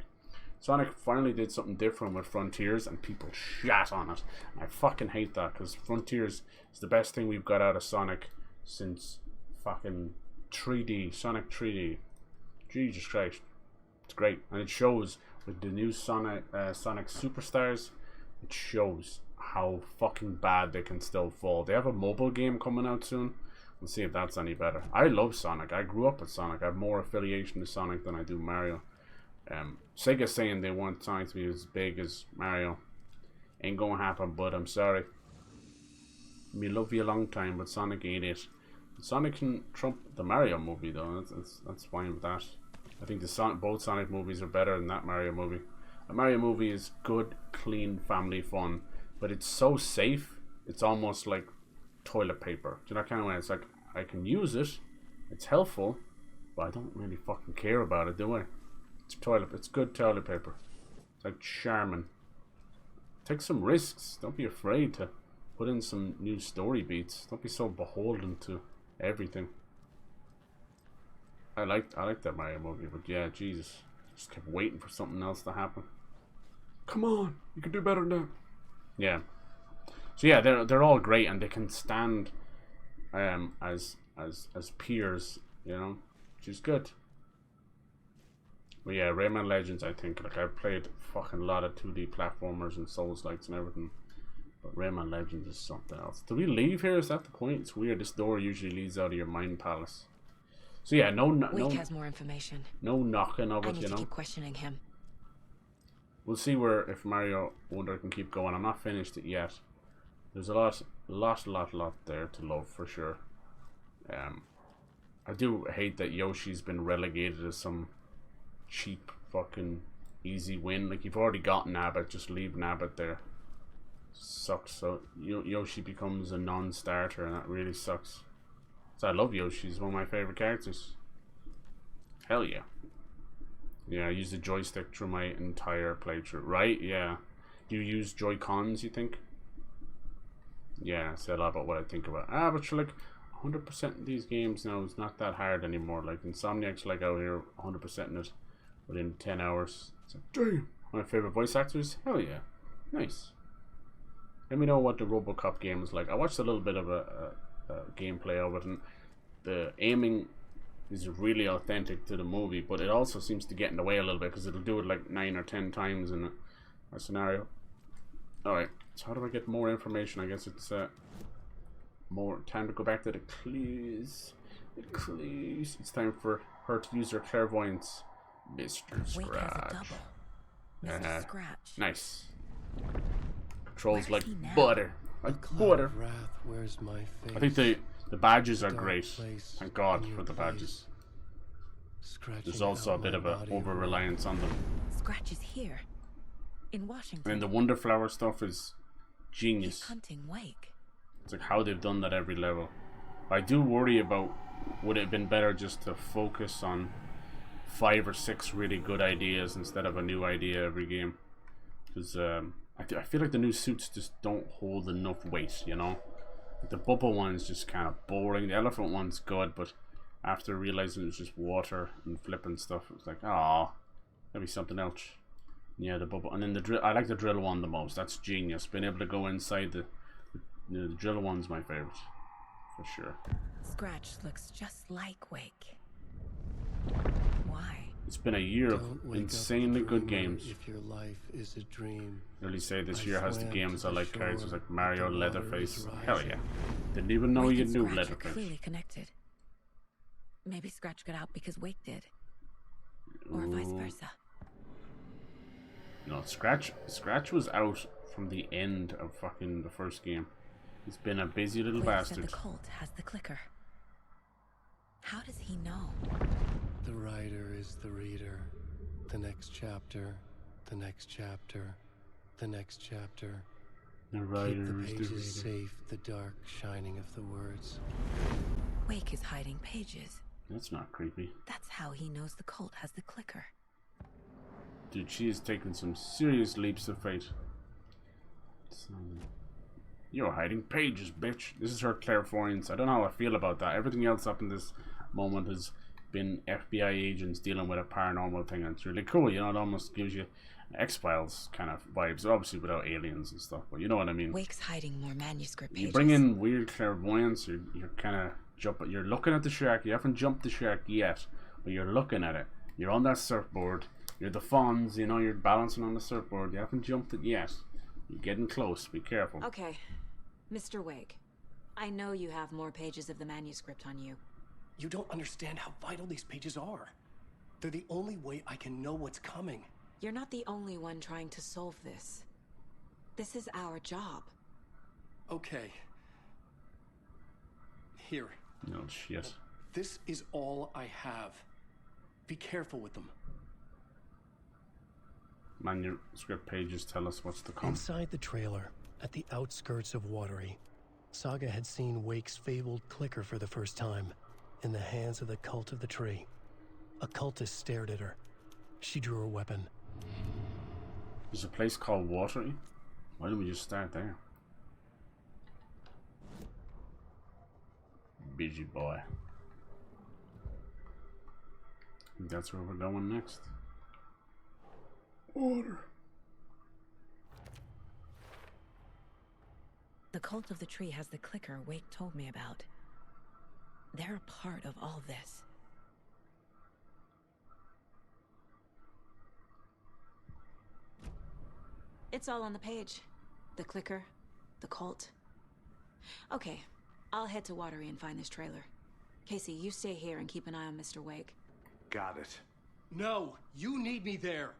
Sonic finally did something different with Frontiers, and people shat on it. And I fucking hate that, because Frontiers is the best thing we've got out of Sonic since fucking 3D, Sonic 3D. Jesus Christ, it's great, and it shows with the new Sonic Superstars. It shows how fucking bad they can still fall. They have a mobile game coming out soon. We'll see if that's any better. I love Sonic. I grew up with Sonic. I have more affiliation to Sonic than I do Mario. Sega's saying they want Sonic to be as big as Mario. Ain't gonna happen, but I'm sorry. Me love you a long time, but Sonic ain't it. Sonic can trump the Mario movie though. That's fine with that. I think both Sonic movies are better than that Mario movie. A Mario movie is good, clean, family fun, but it's so safe. It's almost like toilet paper. Do you know that kind of way? It's like, I can use it. It's helpful, but I don't really fucking care about it, do I? It's good toilet paper. It's like Charmin. Take some risks. Don't be afraid to put in some new story beats. Don't be so beholden to everything. I like that Mario movie, but yeah, Jesus, just kept waiting for something else to happen. Come on, you can do better than that. Yeah. So yeah, they're all great, and they can stand as peers, you know, which is good. But yeah, Rayman Legends, I think, like, I've played fucking lot of 2D platformers and Souls-likes and everything, but Rayman Legends is something else. Do we leave here? Is that the point? It's weird. This door usually leads out of your mind palace. So yeah, Wake has more information. No knocking of it, I need you to know. keep questioning him. We'll see if Mario Wonder can keep going. I'm not finished it yet. There's a lot there to love for sure. I do hate that Yoshi's been relegated as some cheap fucking easy win. Like, you've already got Nabbit, just leave Nabbit there. Sucks. So Yoshi becomes a non-starter, and that really sucks. So I love Yoshi. He's one of my favorite characters. Hell yeah. Yeah, I used the joystick through my entire playthrough. Right? Yeah. Do you use Joy-Cons, you think? Yeah, I say a lot about what I think about. But you're like, 100% these games now is not that hard anymore. Like Insomniac's like out here 100% in it within 10 hours. It's like, damn. My favorite voice actors? Hell yeah. Nice. Let me know what the RoboCop game is like. I watched a little bit of a gameplay of it, and the aiming is really authentic to the movie, but it also seems to get in the way a little bit because it'll do it like 9 or 10 times in a scenario. Alright, so how do I get more information? I guess it's more time to go back to the clues. The clues. It's time for her to use her clairvoyance. Mr. Wake has a Scratch. double. Mr. Scratch. Nice. Controls Where like is he now? butter. Like butter. Wrath, where's my face? I think the badges are Dark great. place Thank God in your for the badges. Scratching There's also a out bit my of a body over-reliance on them. Scratch is here. In Washington. And the Wonderflower stuff is He's genius. hunting Wake. It's like how they've done that every level. I do worry about, would it have been better just to focus on 5 or 6 really good ideas instead of a new idea every game? Because I feel like the new suits just don't hold enough weight, you know? Like the bubble one's just kind of boring. The elephant one's good, but after realizing it's just water and flipping stuff, it's like, oh, maybe something else. Yeah, the bubble, and then the drill. I like the drill one the most. That's genius. Being able to go inside the drill one's my favorite, for sure. Scratch looks just like Wake. Why? It's been a year of Don't wake up insanely the good dreamer games. If your life is a dream. Really say this I year has the swam games to I the like, guys. It's shore, like Mario, the water Leatherface. is Hell rising. yeah! Didn't even know Wake you and knew Scratch are Leatherface. clearly connected. Maybe Scratch got out because Wake did. Or vice Ooh. versa. No, Scratch was out from the end of fucking the first game. He's been a busy little Wake bastard. said the cult has the clicker. How does he know? The writer is the reader. The next chapter. The next chapter. The next chapter. The Keep writer the is pages the reader. safe, the dark shining of the words. Wake is hiding pages. That's not creepy. That's how he knows the cult has the clicker. Dude, she is taking some serious leaps of faith. You're hiding pages, bitch. This is her clairvoyance. I don't know how I feel about that. Everything else up in this moment has been FBI agents dealing with a paranormal thing, and it's really cool. You know, it almost gives you X-Files kind of vibes. Obviously without aliens and stuff, but you know what I mean. Wake's hiding more manuscript pages. You bring in weird clairvoyance, you're kind of you're looking at the shark. You haven't jumped the shark yet, but you're looking at it. You're on that surfboard. You're the Fonz, you know, you're balancing on the surfboard. You haven't jumped it yet. You're getting close. Be careful. Okay, Mr. Wake. I know you have more pages of the manuscript on you. You don't understand how vital these pages are. They're the only way I can know what's coming. You're not the only one trying to solve this. This is our job. Okay. Here. No shit. This is all I have. Be careful with them. Manuscript pages tell us what's to come. Inside the trailer, at the outskirts of Watery, Saga had seen Wake's fabled clicker for the first time, in the hands of the Cult of the Tree. A cultist stared at her. She drew her weapon. There's a place called Watery? Why don't we just start there? Busy boy. I think that's where we're going next. Water. The Cult of the Tree has the clicker Wake told me about. They're a part of all this. It's all on the page. The clicker, the cult. Okay, I'll head to Watery and find this trailer. Casey, you stay here and keep an eye on Mr. Wake. Got it. No, you need me there.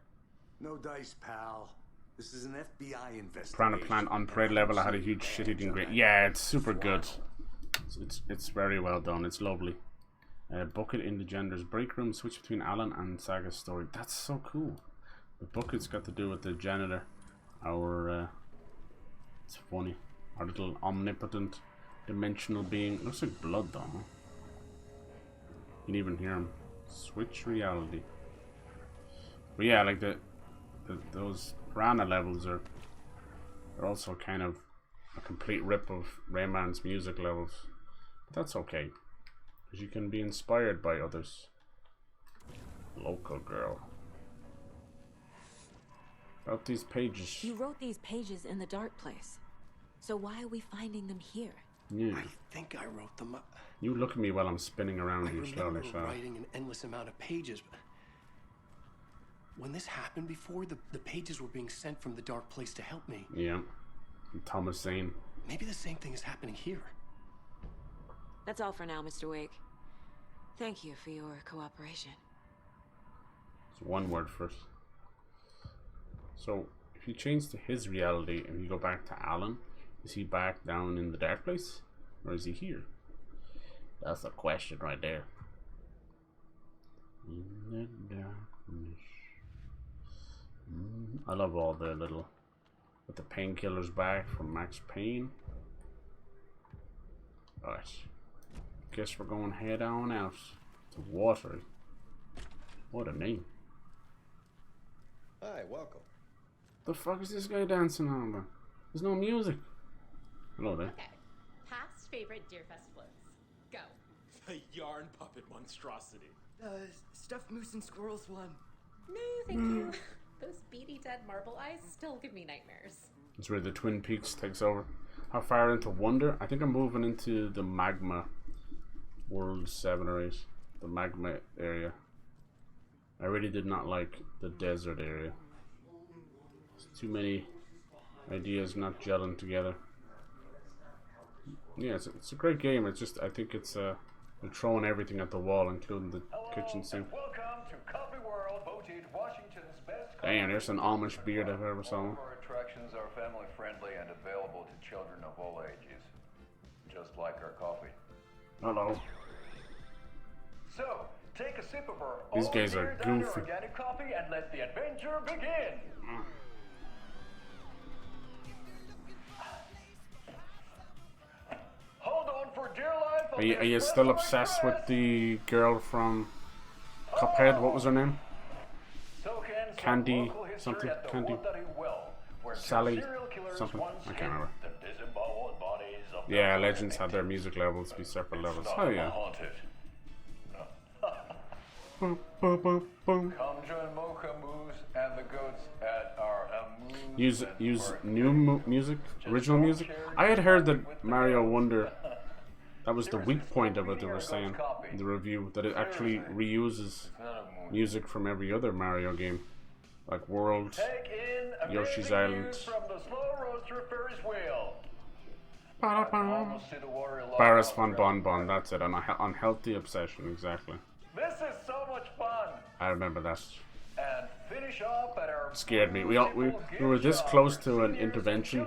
No dice, pal. This is an FBI investigation. Trying to plant on parade level. I had a huge shit-eating great. Yeah, it's super good. It's very well done. It's lovely. Bucket in the Gender's break room. Switch between Alan and Saga's story. That's so cool. The bucket's got to do with the janitor. It's funny. Our little omnipotent dimensional being. Looks like blood though. Huh? You can even hear him. Switch reality. But yeah, like those Piranha levels are also kind of a complete rip of Rayman's music levels. That's okay, because you can be inspired by others. Local girl. About these pages. You wrote these pages in the dark place. So why are we finding them here? Yeah. I think I wrote them up. You look at me while I'm spinning around I you slowly, remember writing an endless amount of pages. But when this happened before, the pages were being sent from the dark place to help me. Yeah. And Thomas Zane. Maybe the same thing is happening here. That's all for now, Mr. Wake. Thank you for your cooperation. It's one word first. So, if you change to his reality and you go back to Alan, is he back down in the dark place? Or is he here? That's the question right there. In the darkness. I love all the little... with the painkillers back from Max Payne. Alright. Guess we're going head on out to Watery. What a name. Hi, welcome. The fuck is this guy dancing on about? There's no music. Hello there. Okay. Past favorite Deerfest floats. Go. The yarn puppet monstrosity. Stuffed moose and squirrels one. No, thank you. Those beady dead marble eyes still give me nightmares. It's where the Twin Peaks takes over. How far into Wonder? I think I'm moving into the magma world 7 or 8. The magma area. I really did not like the desert area. It's too many ideas not gelling together. Yeah, it's a great game. It's just, I think it's they're throwing everything at the wall, including the kitchen sink. Welcome to Coffee World, voted Washington's best. Damn, there's an Amish beard I've ever saw. Our attractions are family friendly and available to children of all ages, just like our coffee. Hello. So, take a sip of our These guys are goofy. organic coffee and let the adventure begin. Hold on for dear life. Are you still obsessed with the girl from Cuphead? What was her name? Candy something? Candy? Sally something? I can't remember. Yeah, Legends had their music levels be separate levels. Oh yeah. Boom, boom, boom, boom. Come join Mocha Moose and the goats at our Use new music, original music. I had heard that Mario Wonder, that was the weak point of it. They were saying in the review that it actually reuses music from every other Mario game, like World, Yoshi's Island. Barris Von Bon Bon, that's it. Unhealthy Obsession, exactly. This is so much fun. I remember that. And finish off at our Scared me. We were this close to an intervention,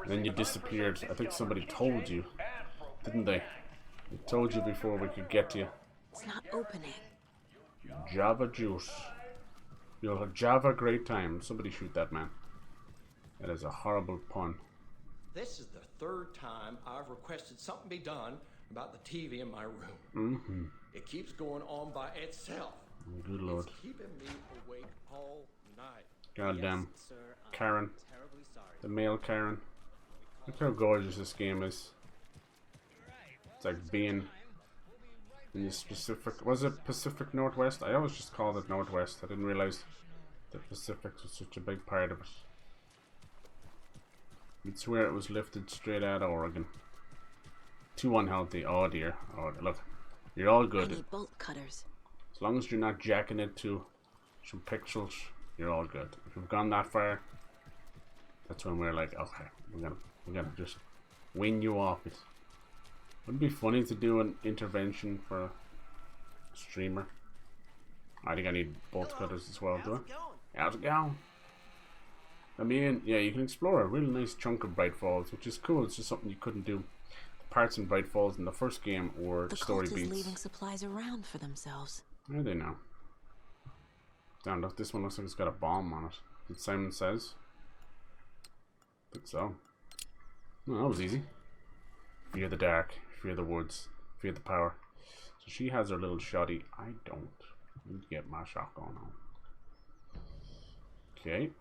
and then you disappeared. I think somebody told you, didn't they? They told you before we could get to you. It's not opening. Java juice. You'll have Java great time. Somebody shoot that man. That is a horrible pun. This is the third time I've requested something be done about the TV in my room. Mm-hmm. It keeps going on by itself. Good lord. It's keeping me awake all night. Goddamn. Karen. The male Karen. Look how gorgeous this game is. It's like being in the specific... Was it Pacific Northwest? I always just called it Northwest. I didn't realize the Pacific was such a big part of it. You'd swear it was lifted straight out of Oregon. Too unhealthy. Oh dear. Oh, look. You're all good. I need bolt cutters. As long as you're not jacking it to some pixels, you're all good. If we've gone that far, that's when we're like, okay, we're gonna just win you off it. Wouldn't it be funny to do an intervention for a streamer? I think I need bolt cutters as well, do I? How's it going? I mean, yeah, you can explore a really nice chunk of Bright Falls, which is cool. It's just something you couldn't do. The parts in Bright Falls in the first game were story beats. The leaving supplies around for themselves. Where are they now? Damn, look, this one looks like it's got a bomb on it. Did Simon Says? I think so. No, that was easy. Fear the dark, fear the woods, fear the power. So she has her little shoddy. I don't. I need to get my shotgun on. Okay.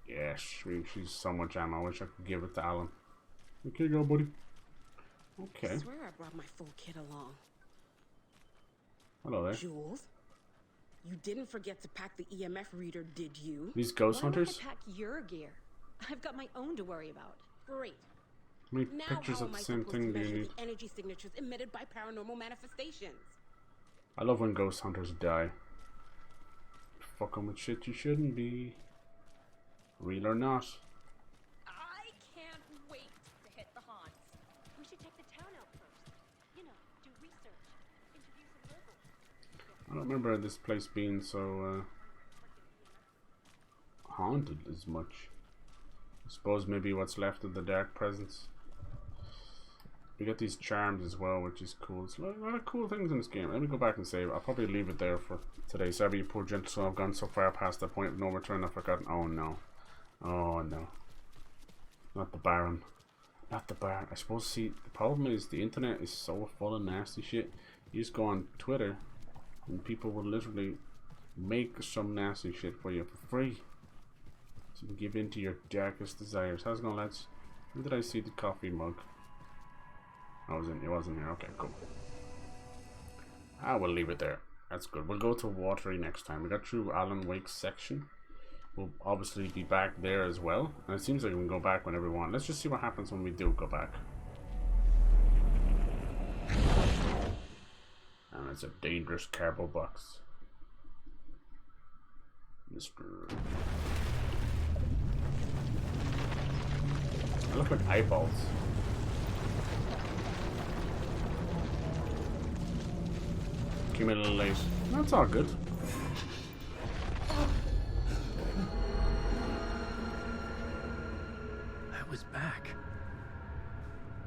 Yeah, she's so much ammo. I wish I could give it to Alan. Okay, go, buddy. Okay. I swear I brought my full kit along. Hello there. Jules, you didn't forget to pack the EMF reader, did you? These ghost Why hunters? would I pack your gear? I've got my own to worry about. Great. How many Now pictures how of am the I same supposed thing to do you measure need? the energy signatures emitted by paranormal manifestations? I love when ghost hunters die. Fucking with shit you shouldn't be. Real or not. I can't wait to hit the haunts. We should check the town out first. You know, do research, interview some locals. I don't remember this place being so haunted as much. I suppose maybe what's left of the dark presence. We get these charms as well, which is cool. There's a lot of cool things in this game. Let me go back and save. I'll probably leave it there for today. Sorry, you poor gentle soul. I've gone so far past the point of no return. I've forgotten. Oh no. Oh no. Not the Baron. Not the Baron. I suppose, see, the problem is the internet is so full of nasty shit. You just go on Twitter and people will literally make some nasty shit for you for free. So you can give in to your darkest desires. How's it going, lads? When did I see the coffee mug? It wasn't here. Okay, cool. I will leave it there. That's good. We'll go to Watery next time. We got through Alan Wake's section. We'll obviously be back there as well. And it seems like we can go back whenever we want. Let's just see what happens when we do go back. And it's a dangerous cardboard box. Mr. They look like eyeballs. Came in a little late. That's all good. I was back.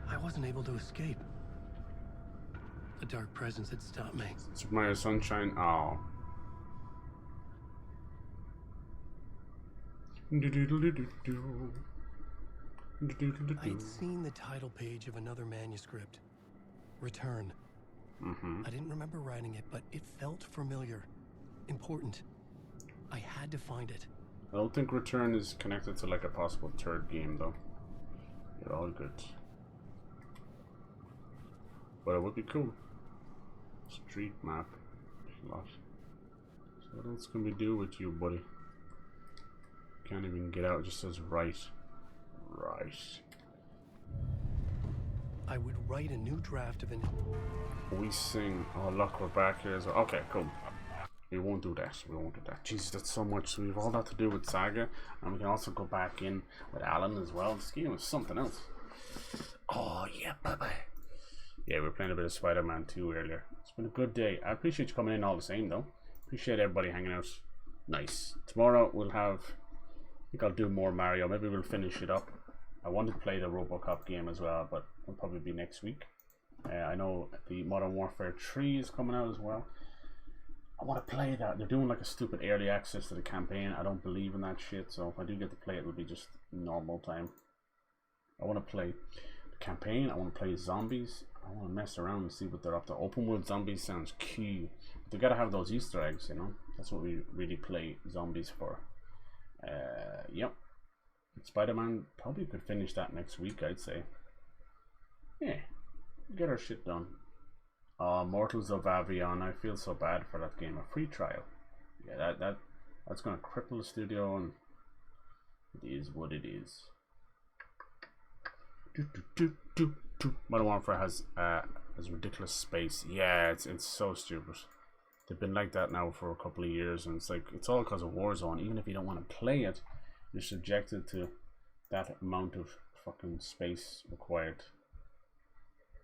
I wasn't able to escape. The dark presence had stopped me. Super Mario Sunshine. Oh. I'd seen the title page of another manuscript. Return. I didn't remember writing it, but it felt familiar. Important. I had to find it. I don't think Return is connected to like a possible third game though. You're all good. But it would be cool. Street map. Lot. So what else can we do with you, buddy? Can't even get out, it just says right. Right. I would write a new draft of an... We sing. Oh look, we're back here as well. Okay, cool. We won't do that. We won't do that. Jesus, that's so much. So we've all that to do with Saga, and we can also go back in with Alan as well. This game is something else. Oh yeah, bye-bye. Yeah, we were playing a bit of Spider-Man 2 earlier. It's been a good day. I appreciate you coming in all the same though. Appreciate everybody hanging out. Nice. Tomorrow we'll have... I think I'll do more Mario. Maybe we'll finish it up. I wanted to play the RoboCop game as well, but it'll probably be next week. I know the Modern Warfare 3 is coming out as well. I want to play that. They're doing like a stupid early access to the campaign. I don't believe in that shit, so if I do get to play it, it'll be just normal time. I want to play the campaign. I want to play zombies. I want to mess around and see what they're up to. Open world zombies sounds key. They gotta have those Easter eggs, you know. That's what we really play zombies for. Yep. Spider-Man, probably could finish that next week, I'd say. Yeah, get our shit done. Mortals of Avion, I feel so bad for that game. A free trial. Yeah, that's gonna cripple the studio, and it is what it is. Modern Warfare has ridiculous space. Yeah, it's so stupid. They've been like that now for a couple of years, and it's like it's all because of Warzone. Even if you don't want to play it, you're subjected to that amount of fucking space required.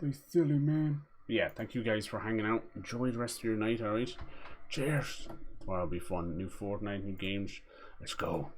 They silly, man. But yeah, thank you guys for hanging out. Enjoy the rest of your night, alright? Cheers. Tomorrow will be fun. New Fortnite, new games. Let's go.